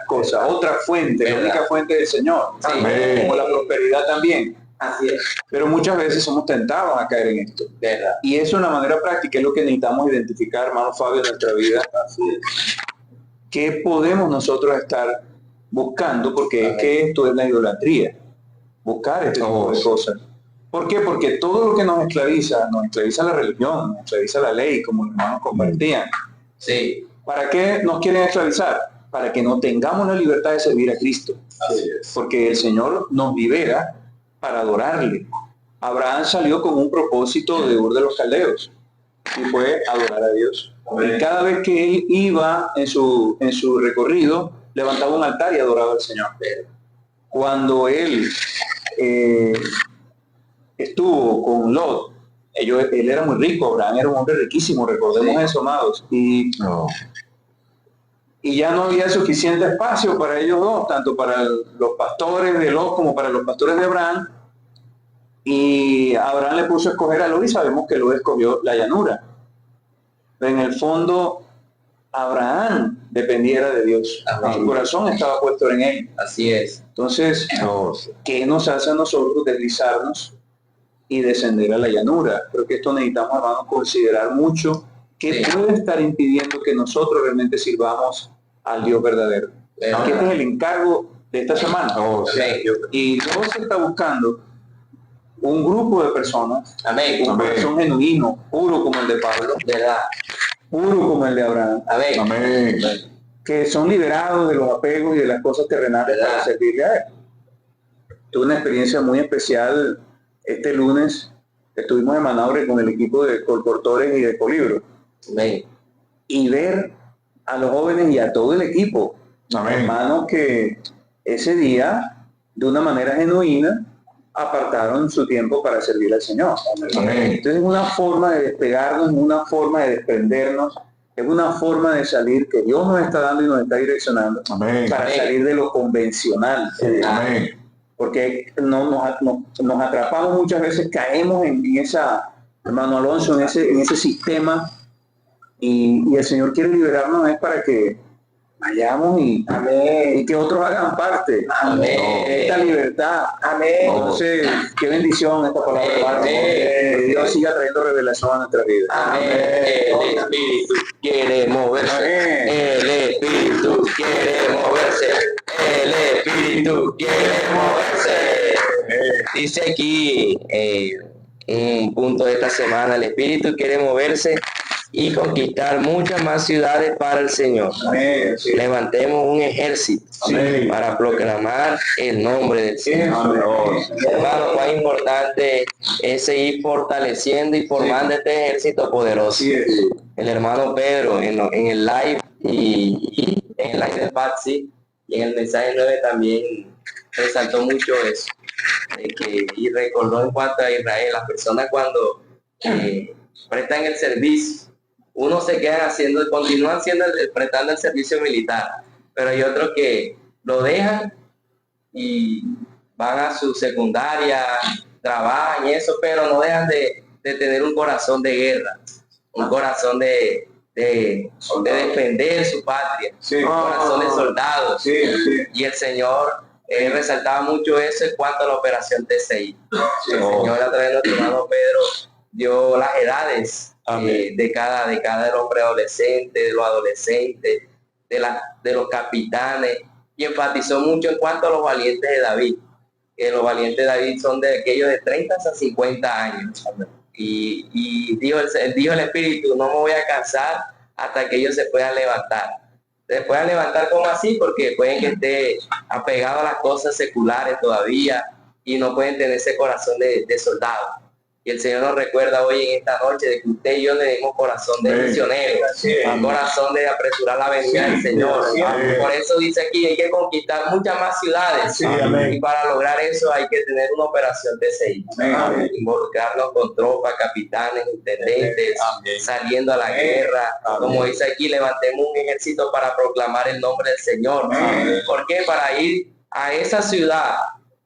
cosas, otra fuente, la única fuente del Señor.
Amén.
Como la prosperidad también.
Así es.
Pero muchas veces somos tentados a caer en esto.
¿Verdad?
Y eso en la manera práctica es lo que necesitamos identificar, hermano Fabio, en nuestra vida.
Así es.
¿qué podemos nosotros estar buscando? Porque es que esto es la idolatría, buscar este tipo de cosas. ¿Por qué? Porque todo lo que nos esclaviza la religión, nos esclaviza la ley, como los hermanos compartían.
Sí.
¿Para qué nos quieren esclavizar? Para que no tengamos la libertad de servir a Cristo.
Así es.
Porque el Señor nos libera para adorarle. Abraham salió con un propósito de Ur de los Caldeos y fue adorar a Dios. Y cada vez que él iba en su recorrido, levantaba un altar y adoraba al Señor. Cuando él estuvo con Lot, él era muy rico, Abraham era un hombre riquísimo, recordemos eso, amados, y ya no había suficiente espacio para ellos dos, tanto para los pastores de Lot como para los pastores de Abraham, y Abraham le puso a escoger a Lot y sabemos que Lot escogió la llanura. En el fondo, Abraham dependiera de Dios.
Amén.
Su corazón estaba puesto en él.
Así es.
Entonces, ¿qué nos hace a nosotros deslizarnos y descender a la llanura? Creo que esto necesitamos, hermanos, considerar mucho qué puede estar impidiendo que nosotros realmente sirvamos al Dios verdadero. Que este es el encargo de esta semana. Y Dios está buscando un grupo de personas, un corazón genuino, puro como el de Pablo,
¿verdad?
Puro como el de Abraham,
Amén.
que son liberados de los apegos y de las cosas terrenales, ¿verdad?, para servirle a él. Tuve una experiencia muy especial este lunes. Estuvimos en Manaure con el equipo de colportores y de colibros.
Amén.
Y ver a los jóvenes y a todo el equipo, hermanos, que ese día, de una manera genuina, apartaron su tiempo para servir al Señor.
Amén.
Entonces es una forma de despegarnos, es una forma de desprendernos, es una forma de salir que Dios nos está dando y nos está direccionando.
Amén.
Para salir de lo convencional.
Amén.
Porque nos atrapamos muchas veces, caemos en esa, hermano Alonso, en ese sistema, y el Señor quiere liberarnos es para que vayamos y que otros hagan parte de esta libertad. Entonces, qué bendición esta palabra. Que Dios siga trayendo revelación a nuestra vida.
El Espíritu quiere moverse. El Espíritu quiere moverse. El Espíritu quiere moverse. Dice aquí un punto de esta semana: el Espíritu quiere moverse y conquistar muchas más ciudades para el Señor. Levantemos un ejército para proclamar el nombre del Señor. Hermano, cuán importante es seguir fortaleciendo y formando este ejército poderoso. El hermano Pedro en el live y en el live de Patsy y en el mensaje 9 también resaltó mucho eso, y recordó en cuanto a Israel, las personas cuando prestan el servicio, unos se quedan continúan prestando el servicio militar, pero hay otros que lo dejan y van a su secundaria, trabajan y eso, pero no dejan de tener un corazón de guerra, un corazón de defender su patria, un corazón de soldados. Y el Señor resaltaba mucho eso en cuanto a la operación TCI. El Señor, a través de nuestro hermano Pedro, dio las edades de cada hombre adolescente, de los adolescentes, de los capitanes, y enfatizó mucho en cuanto a los valientes de David. Que los valientes de David son de aquellos de 30 a 50 años. Y dijo el Espíritu: no me voy a cansar hasta que ellos se puedan levantar. Se puedan levantar como así, porque pueden que esté apegado a las cosas seculares todavía y no pueden tener ese corazón de soldado. Y el Señor nos recuerda hoy en esta noche de que usted y yo tenemos corazón de misioneros, un corazón de apresurar la venida del Señor. Por eso dice aquí: hay que conquistar muchas más ciudades. Y para lograr eso hay que tener una operación TCI. Involucrarnos con tropas, capitanes, intendentes, saliendo a la guerra. Como dice aquí, levantemos un ejército para proclamar el nombre del Señor. ¿Por qué? Para ir a esa ciudad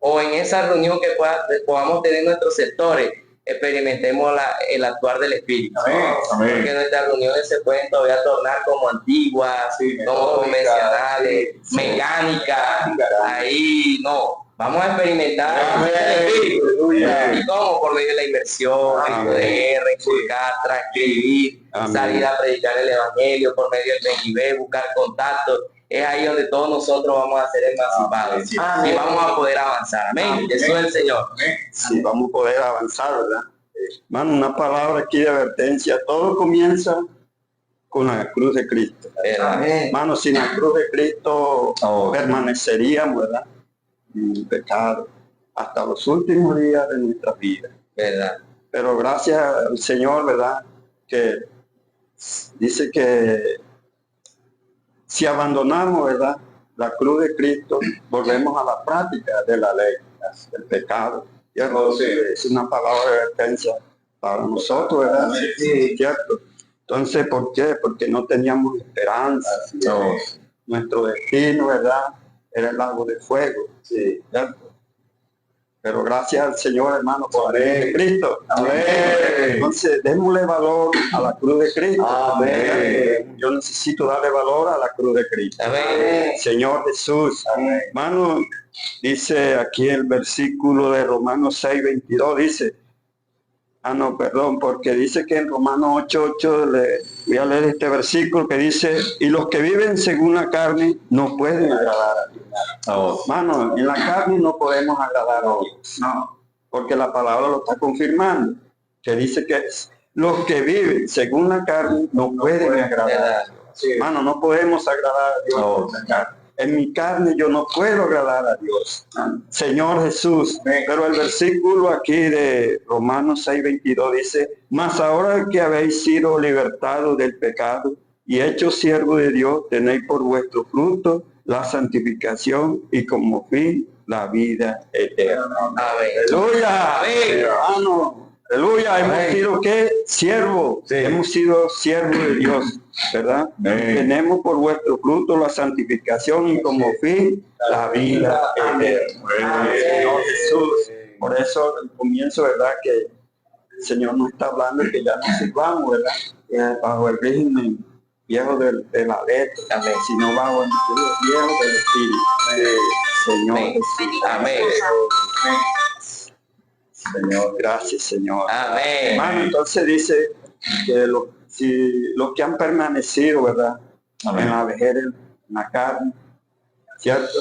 o en esa reunión que podamos tener en nuestros sectores, experimentemos el actuar del Espíritu. Porque nuestras reuniones se pueden todavía tornar como antiguas, como convencionales, mecánicas. Ahí no, Vamos a experimentar el Espíritu. ¿Y cómo? Por medio de la inversión, el poder, inculcar, transcribir, salir a predicar el Evangelio, por medio del MXB, buscar contactos. Es ahí donde todos nosotros vamos a ser emancipados y vamos a poder avanzar. Amén. Jesús es el Señor.
Sí, vamos a poder avanzar, ¿verdad? Hermano, una palabra aquí de advertencia. Todo comienza con la cruz de Cristo. Hermano, sin la cruz de Cristo permaneceríamos, ¿verdad?, en el pecado hasta los últimos días de nuestra vida.
¿Verdad?
Pero gracias al Señor, ¿verdad?, que dice que si abandonamos, ¿verdad?, la cruz de Cristo, volvemos a la práctica de la ley, del pecado. Es una palabra de advertencia para nosotros, ¿verdad? Sí, cierto. Entonces, ¿por qué? Porque no teníamos esperanza. No. Nuestro destino, ¿verdad?, era el lago de fuego. Sí, ¿cierto? Pero gracias al Señor, hermano, por Cristo. Amén. Entonces, démosle valor a la cruz de Cristo. Amén. Yo necesito darle valor a la cruz de Cristo.
Amén.
Señor Jesús. Amén. Hermano, dice aquí el versículo de Romanos 6:22, dice, porque dice que en Romanos 8:8, voy a leer este versículo que dice, y los que viven según la carne no pueden agradar a Dios. Hermano, en la carne no podemos agradar a Dios, no, porque la palabra lo está confirmando, que dice que los que viven según la carne no pueden agradar a Dios. Hermano, no podemos agradar a Dios por la carne. En mi carne yo no puedo agradar a Dios. Señor Jesús. Pero el versículo aquí de Romanos 6:22 dice, mas ahora que habéis sido libertados del pecado y hechos siervos de Dios, tenéis por vuestro fruto la santificación y como fin la vida eterna. Aleluya. Hermano, aleluya. Hemos sido ¿qué? Siervos. Sí. Hemos sido siervos de Dios, ¿verdad? Tenemos por vuestro fruto la santificación y como fin la vida eterna. Señor Jesús. Por eso al comienzo, ¿verdad?, que el Señor nos está hablando que ya no sirvamos, ¿verdad?, bajo el régimen viejo de la letra, sino bajo el viejo del espíritu. Señor Jesús.
Amén.
Señor, gracias, Señor.
Amén.
Hermano, entonces dice que los que han permanecido, ¿verdad?, en la vejez, en la carne, ¿cierto?,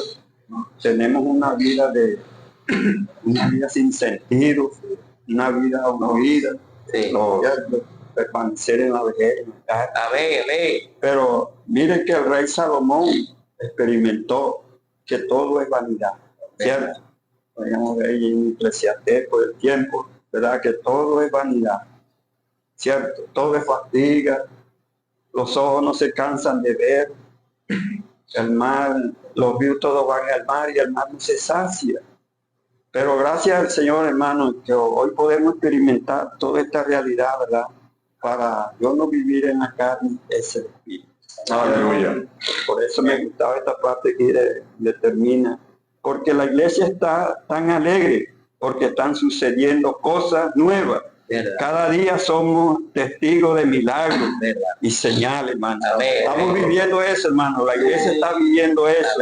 tenemos una vida sin sentido, una vida aburrida, ¿cierto?, permanecer en la vejez, en la carne.
Amén.
Pero mire que el rey Salomón experimentó que todo es vanidad, ¿cierto? Podríamos ver en Eclesiastés por el tiempo, ¿verdad?, que todo es vanidad, ¿cierto? Todo es fatiga, los ojos no se cansan de ver, el mar, los ríos todos van al mar y el mar no se sacia. Pero gracias al Señor, hermano, que hoy podemos experimentar toda esta realidad, ¿verdad?, para yo no vivir en la carne, es el espíritu.
Aleluya.
Por eso me gustaba esta parte que determina, porque la iglesia está tan alegre, porque están sucediendo cosas nuevas. ¿Verdad? Cada día somos testigos de milagros, ¿verdad?, y señales, hermano. Estamos viviendo eso, hermano. La iglesia está viviendo eso.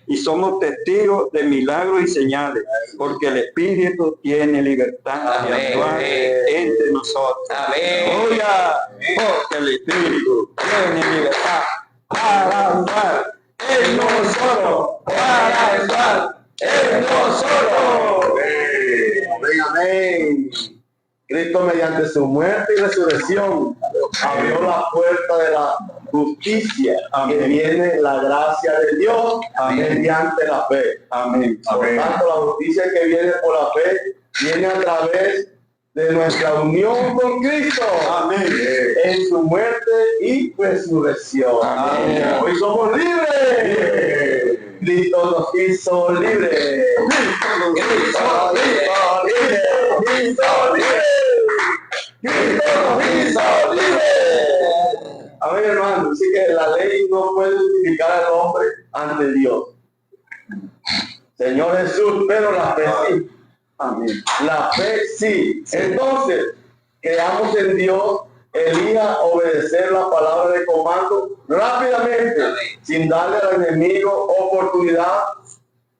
Y somos testigos de milagros y señales, porque el Espíritu tiene libertad de actuar entre nosotros. Aleluya. Porque el Espíritu tiene libertad para actuar en nosotros. Para actuar en nosotros.
Amén. Cristo, mediante su muerte y resurrección, abrió la puerta de la justicia, que viene la gracia de Dios mediante la fe.
Amén.
Por tanto, la justicia que viene por la fe viene a través de nuestra unión con Cristo. Amén. En su muerte y resurrección. Amén. Hoy somos libres. Cristo nos hizo libres. Cristo nos hizo libres. Cristo nos hizo libres. A ver, hermano, así que la ley no puede justificar al hombre ante Dios. Señor Jesús, pero la fe sí. Amén. La fe sí. Entonces, creamos en Dios, elija obedecer la palabra de comando rápidamente, sin darle al enemigo oportunidad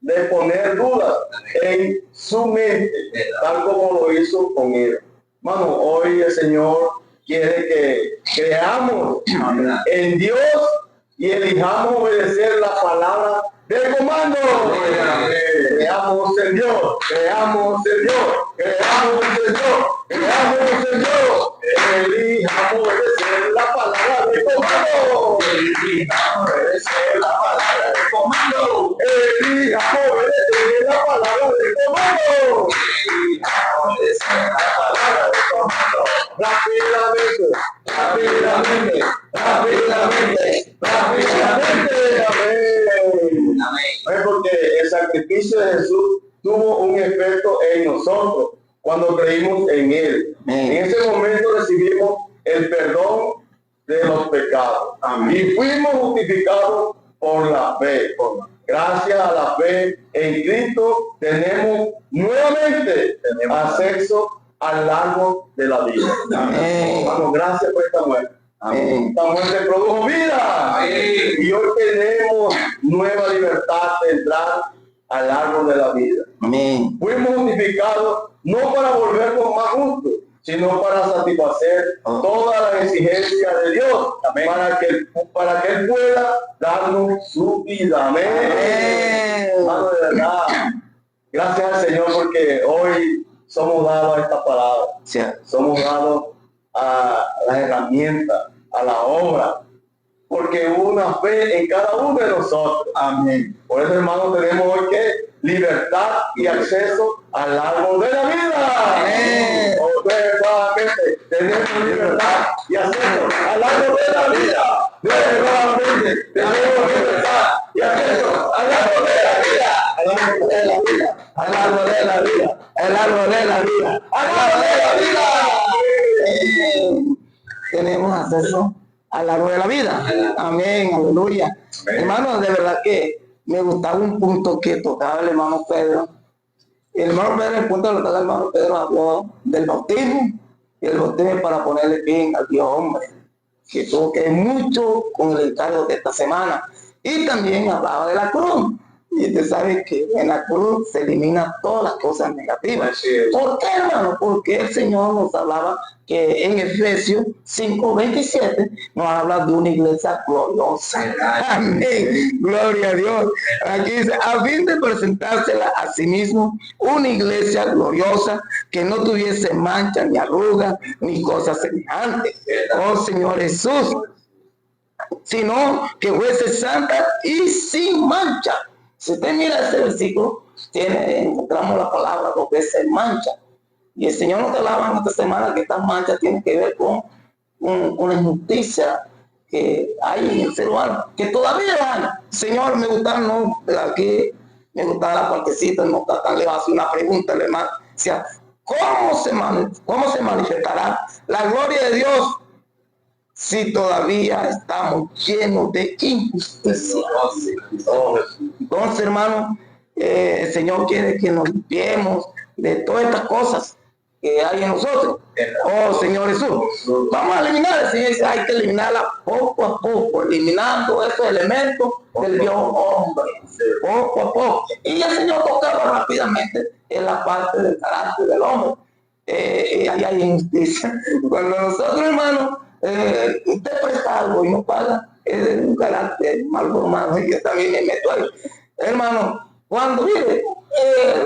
de poner dudas en su mente, tal como lo hizo con él. Hermano, hoy el Señor quiere que creamos en Dios y elijamos obedecer la palabra del comando. Creamos en Dios, creamos en Dios, creamos en Dios, creamos en Dios. Elijamos obedecer la palabra del comando. Elijamos obedecer la palabra del comando. Elijamos obedecer la palabra del comando. Elijamos obedecer la palabra del comando. Rápidamente, rápidamente, rápidamente, rápidamente. Amén. Porque el sacrificio de Jesús tuvo un efecto en nosotros cuando creímos en Él. En ese momento recibimos el perdón de los pecados. Amén. Y fuimos justificados por la fe. Gracias a la fe en Cristo tenemos nuevamente acceso al árbol de la vida. Amén. Vamos, gracias por esta muerte. Amén. Esta muerte produjo vida. Amén. Y hoy tenemos nueva libertad de entrar al árbol de la vida. Amén. Fuimos justificados no para volvernos más justos, sino para satisfacer todas las exigencias de Dios. Amén. Para que Él pueda darnos su vida. Amén. Hermano, de verdad, gracias al Señor porque hoy somos dados a esta palabra. Sí. Somos dados a las herramientas, a la obra, porque hubo una fe en cada uno de nosotros. Amén. Por eso, hermanos, tenemos hoy que libertad y acceso al árbol de la vida. Amén. Nuevamente tenemos libertad y acceso al árbol de la vida. Nuevamente tenemos libertad y acceso al árbol de la vida. Al árbol de la vida. Al árbol de la vida. Al árbol de la vida. Al árbol de la vida. Tenemos acceso al árbol de la vida. Amén, aleluya. Hermano, de verdad que me gustaba un punto que tocaba el hermano Pedro. El hermano Pedro, el punto que tocaba el hermano Pedro, habló del bautismo, y el bautismo para ponerle fin al Dios hombre, que tuvo que ver mucho con el encargo de esta semana. Y también hablaba de la cruz. Y usted sabe que en la cruz se eliminan todas las cosas negativas. ¿Por qué, hermano? Porque el Señor nos hablaba que en Efesios 5:27 nos habla de una iglesia gloriosa. Amén. Gloria a Dios. Aquí dice, a fin de presentársela a sí mismo, una iglesia gloriosa que no tuviese mancha, ni arruga, ni cosas semejantes. Oh Señor Jesús. Sino que fuese santa y sin mancha. Si usted mira ese versículo, encontramos la palabra dos veces mancha. Y el Señor nos hablaba en esta semana que estas manchas tienen que ver con una injusticia que hay en el ser humano, que todavía hay. Señor, me gustaba, no, aquí me gustaba la partecita, no está tan lejos, hace una pregunta, hermano. O sea, ¿cómo se manifestará la gloria de Dios si todavía estamos llenos de injusticia? Entonces, hermano, el Señor quiere que nos limpiemos de todas estas cosas que hay en nosotros. Oh Señor Jesús, vamos a eliminar. El Señor dice, hay que eliminarla poco a poco, eliminando esos elementos del Dios hombre, poco a poco. Y el Señor tocaba rápidamente en la parte del carácter del hombre. Ahí hay injusticia. Cuando nosotros, hermanos, usted presta algo y no paga, es un carácter mal formado, y yo también me meto ahí. Hermano, cuando mire,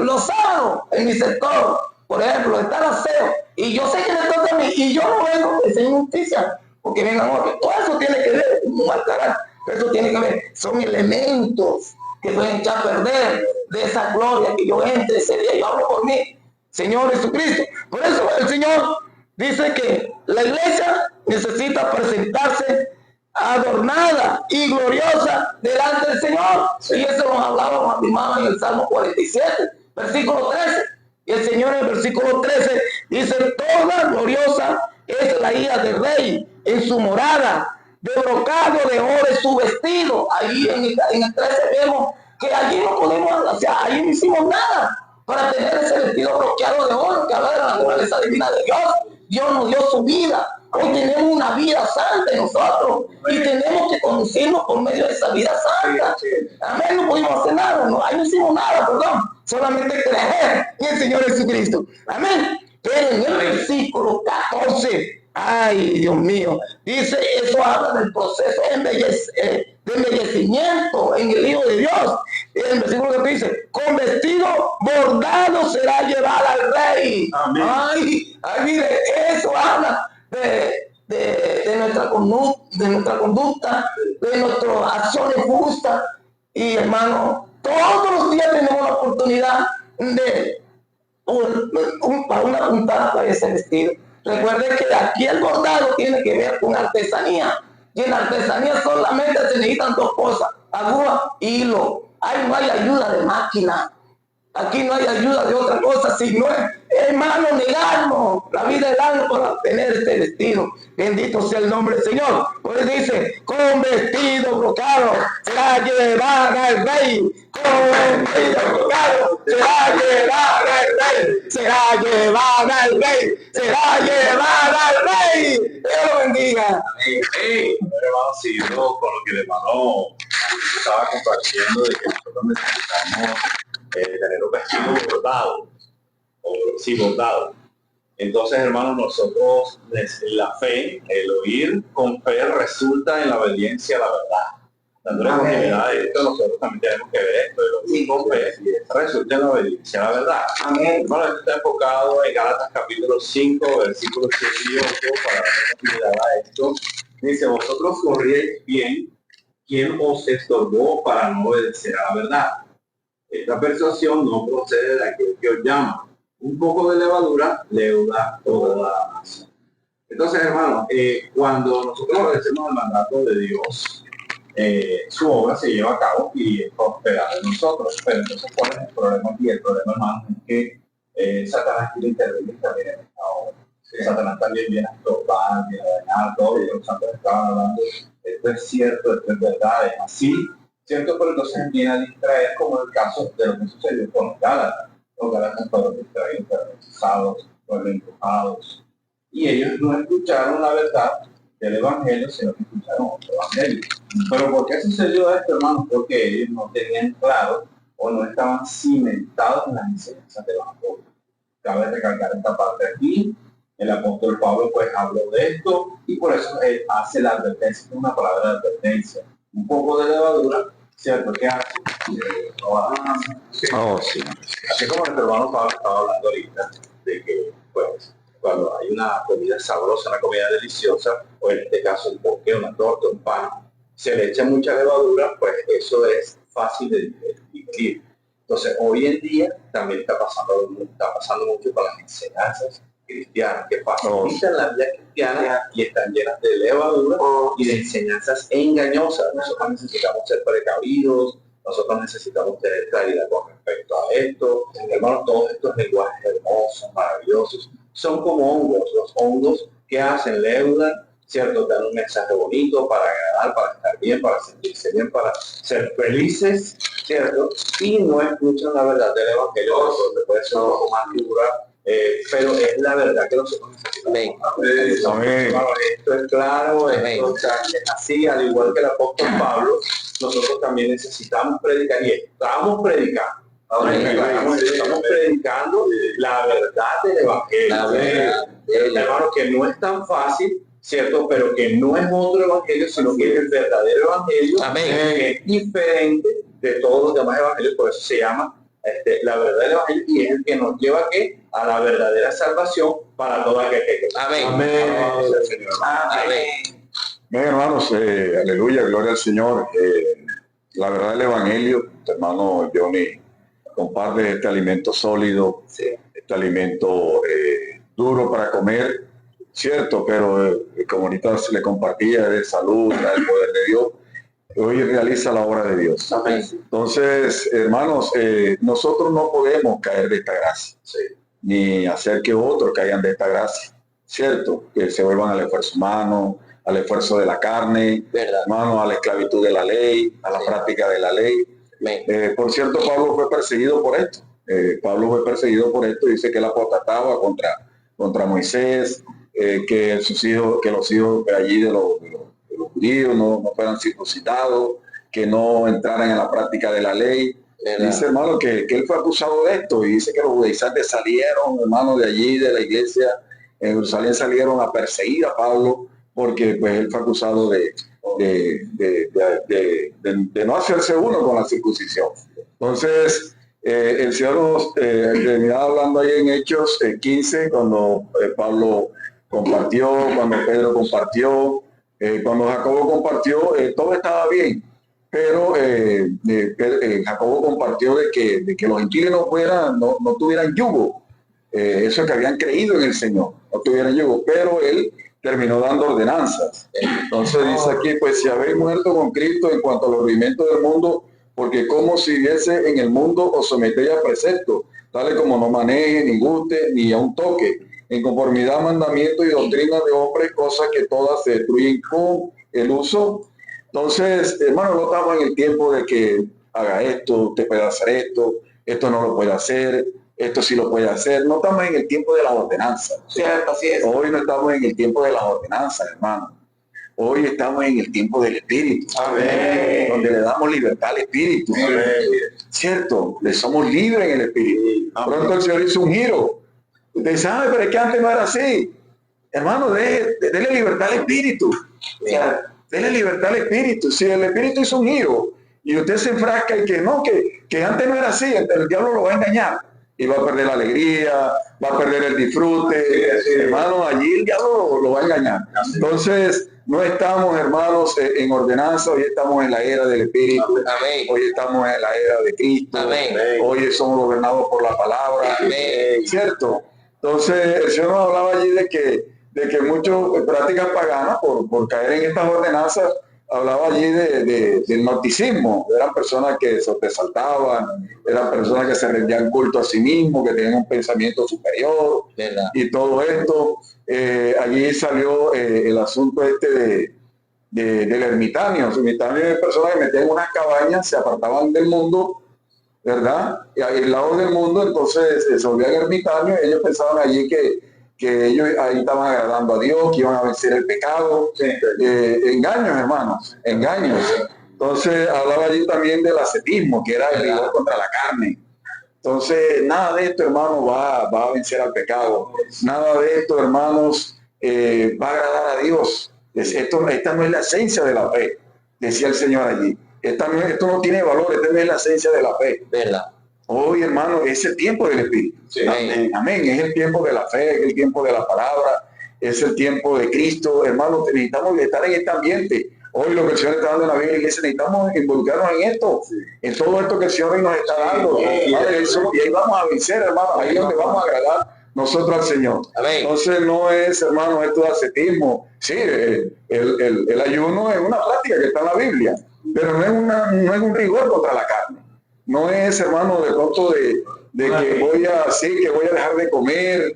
los sábados en mi sector, por ejemplo, está el aseo, y yo sé que le toca a mí, y yo no vengo de esa injusticia, porque vengan otros. Todo eso tiene que ver con un mal carácter, eso tiene que ver, son elementos que pueden echar a perder de esa gloria que yo entre ese día. Yo hablo por mí, Señor Jesucristo. Por eso el Señor dice que la iglesia necesita presentarse adornada y gloriosa delante del Señor. Y eso nos hablaba, nos afirmaba en el Salmo 47, versículo 13. Y el Señor en el versículo 13 dice, toda gloriosa es la hija del rey en su morada, de brocado de oro es su vestido. Ahí en el 13 vemos que allí no podemos, o sea, allí no hicimos nada para tener ese vestido broqueado de oro que habla de la naturaleza divina de Dios. Dios nos dio su vida
Hoy tenemos una vida santa en nosotros y tenemos que conducirnos por medio de esa vida santa. Amén, no pudimos hacer nada, no hicimos nada, perdón. Solamente creer en el Señor Jesucristo. Amén. Pero en el versículo 14, ay Dios mío, dice, eso habla del proceso de embellecimiento en el Hijo de Dios. Y en el versículo que dice, con vestido bordado será llevada al rey.
Amén.
Ay, mire, eso habla de nuestra conducta, de nuestras acciones justas. Y hermano, todos los días tenemos la oportunidad de para una puntada para ese vestido. Recuerden que aquí el bordado tiene que ver con artesanía. Y en la artesanía solamente se necesitan dos cosas, aguja y hilo. Ahí no hay ayuda de máquina. Aquí no hay ayuda de otra cosa, sino hermano, negarnos la vida del alma para obtener este vestido. Bendito sea el nombre del Señor. Pues dice, con vestido brocado será llevada al rey. Con vestido brocado será llevada al rey. Será llevada al rey. Será llevada al rey. Dios lo bendiga.
Hermano, siguiendo con lo que el hermano estaba compartiendo de que nosotros necesitamos tener un vestido bordado, bordado. Entonces, hermanos, nosotros, la fe, el oír con fe resulta en la obediencia a la verdad. Dándole continuidad a esto, nosotros también tenemos que ver esto, el oír con fe resulta en la obediencia a la verdad. Amén. Hermano, esto está enfocado en Gálatas capítulo 5, versículos 7 y 8, para dar continuidad a esto. Dice, vosotros corríais bien, ¿quién os estorbó para no obedecer a la verdad? Esta persuasión no procede de aquel que os llama. Un poco de levadura leuda toda la masa. Entonces, hermanos, cuando nosotros obedecemos el mandato de Dios, su obra se lleva a cabo y es prosperada en nosotros. Pero entonces, ¿cuál es el problema aquí? El problema, hermanos, es que Satanás quiere intervenir también en esta obra. Satanás también viene a estorbar, viene a dañar todo, y los santos estaban hablando, esto es cierto, esto es verdad, es así. ¿Cierto? Pero entonces viene a distraer, como el caso de lo que sucedió con los Gálatas. Los Gálatas fueron distraídos, fueron hechizados, fueron empujados. Y ellos no escucharon la verdad del Evangelio, sino que escucharon otro Evangelio. Pero ¿por qué sucedió esto, hermanos? Porque ellos no tenían claro o no estaban cimentados en las enseñanzas del Evangelio. Cabe recalcar esta parte aquí. El apóstol Pablo pues habló de esto y por eso él hace la advertencia, una palabra de advertencia. Un poco de levadura, ¿cierto? ¿Qué hace? Sí. Así como nuestro hermano Pablo estaba hablando ahorita, de que, pues, cuando hay una comida sabrosa, una comida deliciosa, o en este caso un ponqué, una torta, un pan, se le echa mucha levadura, pues eso es fácil de digerir. Entonces, hoy en día también está pasando mucho con las enseñanzas cristianas, que facilitan la vida cristiana y están llenas de levadura y de enseñanzas engañosas. Nosotros necesitamos ser precavidos, nosotros necesitamos tener claridad con respecto a esto. Hermanos, todos estos lenguajes hermosos, maravillosos, son como hongos. Los hongos que hacen leudan, ¿cierto? Dan un mensaje bonito para agradar, para estar bien, para sentirse bien, para ser felices, ¿cierto? Y no escuchan la verdad del Evangelio, donde puede ser un poco más figurado. Pero es la verdad que nosotros necesitamos. Esto es claro, esto es así, al igual que el apóstol Pablo, nosotros también necesitamos predicar y estamos predicando. Estamos predicando la verdad del Evangelio. Hermano, que no es tan fácil, ¿cierto? Pero que no es otro Evangelio, sino que es el verdadero Evangelio, que es diferente de todos los demás Evangelios, por eso se llama la verdad del Evangelio, y es el que nos lleva a la verdadera salvación para todo aquel que cree. Amén.
Amén. Bien, hermanos, aleluya, gloria al Señor. La verdad del Evangelio, hermano Johnny comparte este alimento sólido, este alimento duro para comer, cierto, pero como ahorita se le compartía, de salud, del poder de Dios. Hoy realiza la obra de Dios. Amén. Entonces, hermanos, nosotros no podemos caer de esta gracia, ni hacer que otros caigan de esta gracia, ¿cierto? Que se vuelvan al esfuerzo humano, al esfuerzo de la carne, hermano, a la esclavitud de la ley, a la práctica de la ley. Por cierto, Pablo fue perseguido por esto. Dice que él apostataba contra Moisés, que los hijos de allí de los judíos no fueran circuncidados, que no entraran en la práctica de la ley. Dice, hermano, que él fue acusado de esto, y dice que los judaizantes salieron, hermano, de allí, de la iglesia en Jerusalén, salieron a perseguir a Pablo, porque pues él fue acusado de no hacerse uno con la circuncisión. Entonces, el Señor nos terminaba hablando ahí en Hechos 15, cuando Pablo compartió, cuando Pedro compartió, cuando Jacobo compartió, todo estaba bien. Pero Jacobo compartió de que los gentiles no tuvieran yugo, eso que habían creído en el Señor, no tuvieran yugo, pero él terminó dando ordenanzas. Entonces dice aquí, pues si habéis muerto con Cristo en cuanto a los rudimentos del mundo, porque como si viviese en el mundo os sometéis a preceptos, tales como no maneje, ni guste, ni a un toque, en conformidad a mandamientos y doctrinas de hombres, cosas que todas se destruyen con el uso. Entonces, hermano, no estamos en el tiempo de que haga esto, usted puede hacer esto no lo puede hacer, esto sí lo puede hacer. No estamos en el tiempo de las ordenanzas.
Cierto, así es.
Hoy no estamos en el tiempo de las ordenanzas, hermano. Hoy estamos en el tiempo del Espíritu. Amén. Donde le damos libertad al Espíritu. Amén. Cierto, le somos libres en el Espíritu. Pronto el Señor hizo un giro. Usted sabe, pero es que antes no era así. Hermano, déle libertad al Espíritu. Dele libertad al Espíritu. Si el Espíritu hizo un giro y usted se enfrasca y que antes no era así, el diablo lo va a engañar y va a perder la alegría, va a perder el disfrute. Hermano, allí el diablo lo va a engañar. Entonces, no estamos, hermanos, en ordenanza. Hoy estamos en la era del Espíritu. Amén. Hoy estamos en la era de Cristo. Amén. Hoy somos gobernados por la palabra. Amén. ¿Cierto? Entonces, el Señor nos hablaba allí de que muchos prácticas paganas, por caer en estas ordenanzas, hablaba allí del gnosticismo. Eran personas que se sobresaltaban, eran personas que se rendían culto a sí mismos, que tenían un pensamiento superior, y todo esto. Allí salió el asunto del ermitaño. Los ermitaños eran personas que metían en unas cabañas, se apartaban del mundo, ¿verdad? Y aislados del mundo, entonces se volvían ermitaños. Ellos pensaban allí que ellos ahí estaban agradando a Dios, que iban a vencer el pecado. Engaños, hermanos, engaños. Entonces hablaba allí también del ascetismo, que era el rigor contra la carne. Entonces, nada de esto, hermanos, va a vencer al pecado. Nada de esto, hermanos, va a agradar a Dios. Esta no es la esencia de la fe, decía el Señor allí. Esto no tiene valor, esta no es la esencia de la fe. ¿Verdad? Hoy, hermano, es el tiempo del Espíritu. Sí. Amén. Amén. Es el tiempo de la fe, es el tiempo de la palabra, es el tiempo de Cristo. Hermano, necesitamos estar en este ambiente. Hoy lo que el Señor está dando en la Biblia, iglesia, necesitamos involucrarnos en esto, en todo esto que el Señor nos está dando. Y ahí vamos a vencer, hermano. Ahí es donde vamos a agradar nosotros al Señor. Amén. Entonces no es, hermano, esto de ascetismo. Sí, el ayuno es una práctica que está en la Biblia, pero no es un rigor contra la carne. No es, hermano, de pronto de que voy a dejar de comer,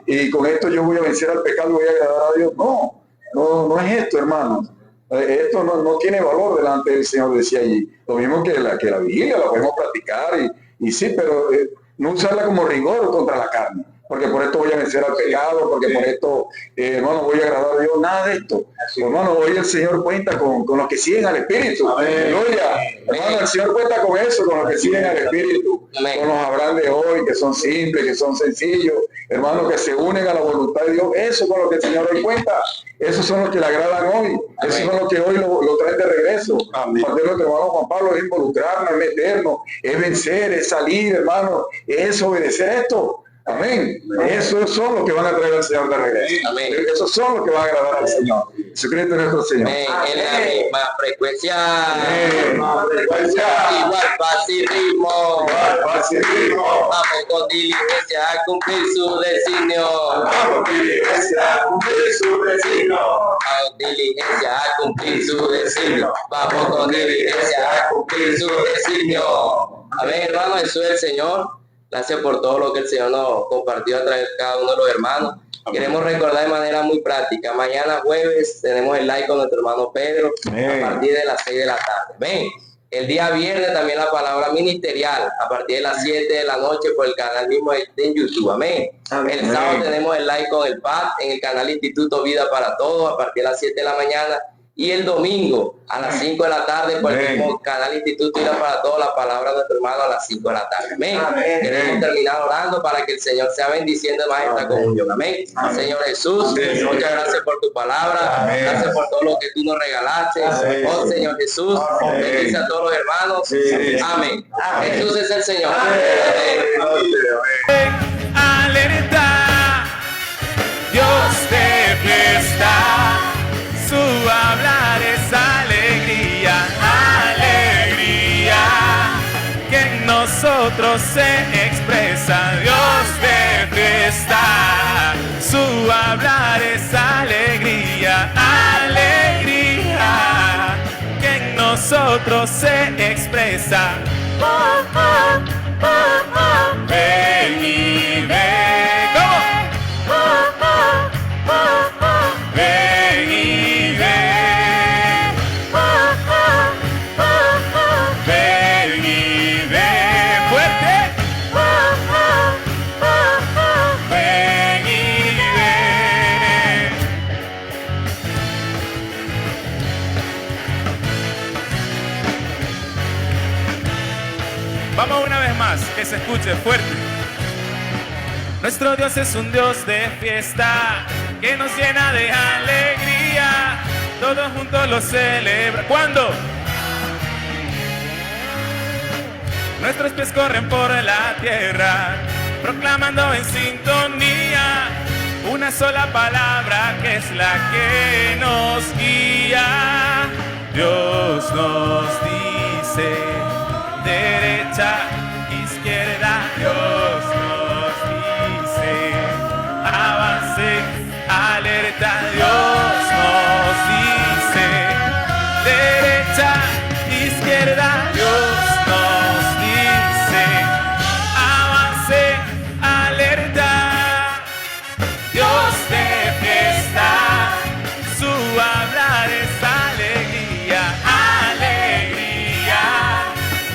y con esto yo voy a vencer al pecado y voy a agradar a Dios. No es esto, hermano. Esto no tiene valor delante del Señor, decía allí. Lo mismo que la vigilia, la podemos practicar, y sí, pero no usarla como rigor contra la carne. Porque por esto voy a vencer al pecado, porque por esto, hermano, voy a agradar a Dios. Nada de esto. Hermano, hoy el Señor cuenta con los que siguen al Espíritu. Aleluya. Hermano, el Señor cuenta con eso, con los que siguen al Espíritu. Con los Abraham de hoy, que son simples, que son sencillos. Hermanos, que se unen a la voluntad de Dios. Eso con lo que el Señor hoy cuenta. Esos son los que le agradan hoy. Esos son los que hoy lo traen de regreso. Parte de lo que hermano Juan Pablo es involucrarnos, es meternos, es vencer, es salir, hermano. Es obedecer esto. Amén. Esos son los que van a traer al Señor de regreso. Amén. Esos son los que van a agradar al Señor. Jesucristo es nuestro Señor.
En la misma frecuencia. Igual pacifismo. Vamos con diligencia a cumplir su designio. Vamos con diligencia a cumplir su designio. Vamos con diligencia a cumplir su designio. Vamos con diligencia a cumplir su designio. Amén, hermano. Eso es el Señor. Gracias por todo lo que el Señor nos compartió a través de cada uno de los hermanos. Queremos recordar de manera muy práctica. Mañana jueves tenemos el live con nuestro hermano Pedro a partir de las 6 de la tarde. Ven. El día viernes también la palabra ministerial, a partir de las 7 de la noche por el canal mismo de YouTube. Amén.
Amén.
El sábado tenemos el live con el PAD en el canal Instituto Vida para Todos a partir de las 7 de la mañana. Y el domingo a las 5 de la tarde por el mismo canal Instituto Vida para Todos, la palabra de nuestro hermano a las 5 de la tarde. Amén. Queremos terminar orando para que el Señor sea bendiciendo más esta comunión. Amén. Señor Jesús, muchas gracias por tu palabra. Gracias por todo lo que tú nos regalaste. Oh Señor Jesús, bendice a todos los hermanos. Amén. Jesús es el Señor.
Alerta, Dios te presta, su hablar es alegría, alegría, que en nosotros se expresa. Dios te presta, su hablar es alegría, alegría, que en nosotros se expresa. Ven y ven. ¿Cómo? Ven y ven. Ven y ven. Fuerte. Ven y ven. Vamos una vez más, que se escuche fuerte. Nuestro Dios es un Dios de fiesta, que nos llena de alegría. Todos juntos lo celebran. ¿Cuándo? Nuestros pies corren por la tierra, proclamando en sintonía una sola palabra que es la que nos guía. Dios nos dice derecha, izquierda. Dios nos dice avance, alerta. Dios nos dice derecha, izquierda. Dios nos dice avance, alerta. Dios te fiesta, su hablar es alegría, alegría,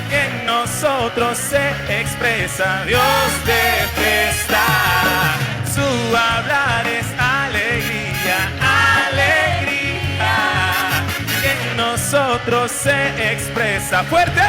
que en nosotros se expresa. Dios te fiesta, su hablar es alegría, alegría, que en nosotros se expresa. ¡Fuerte!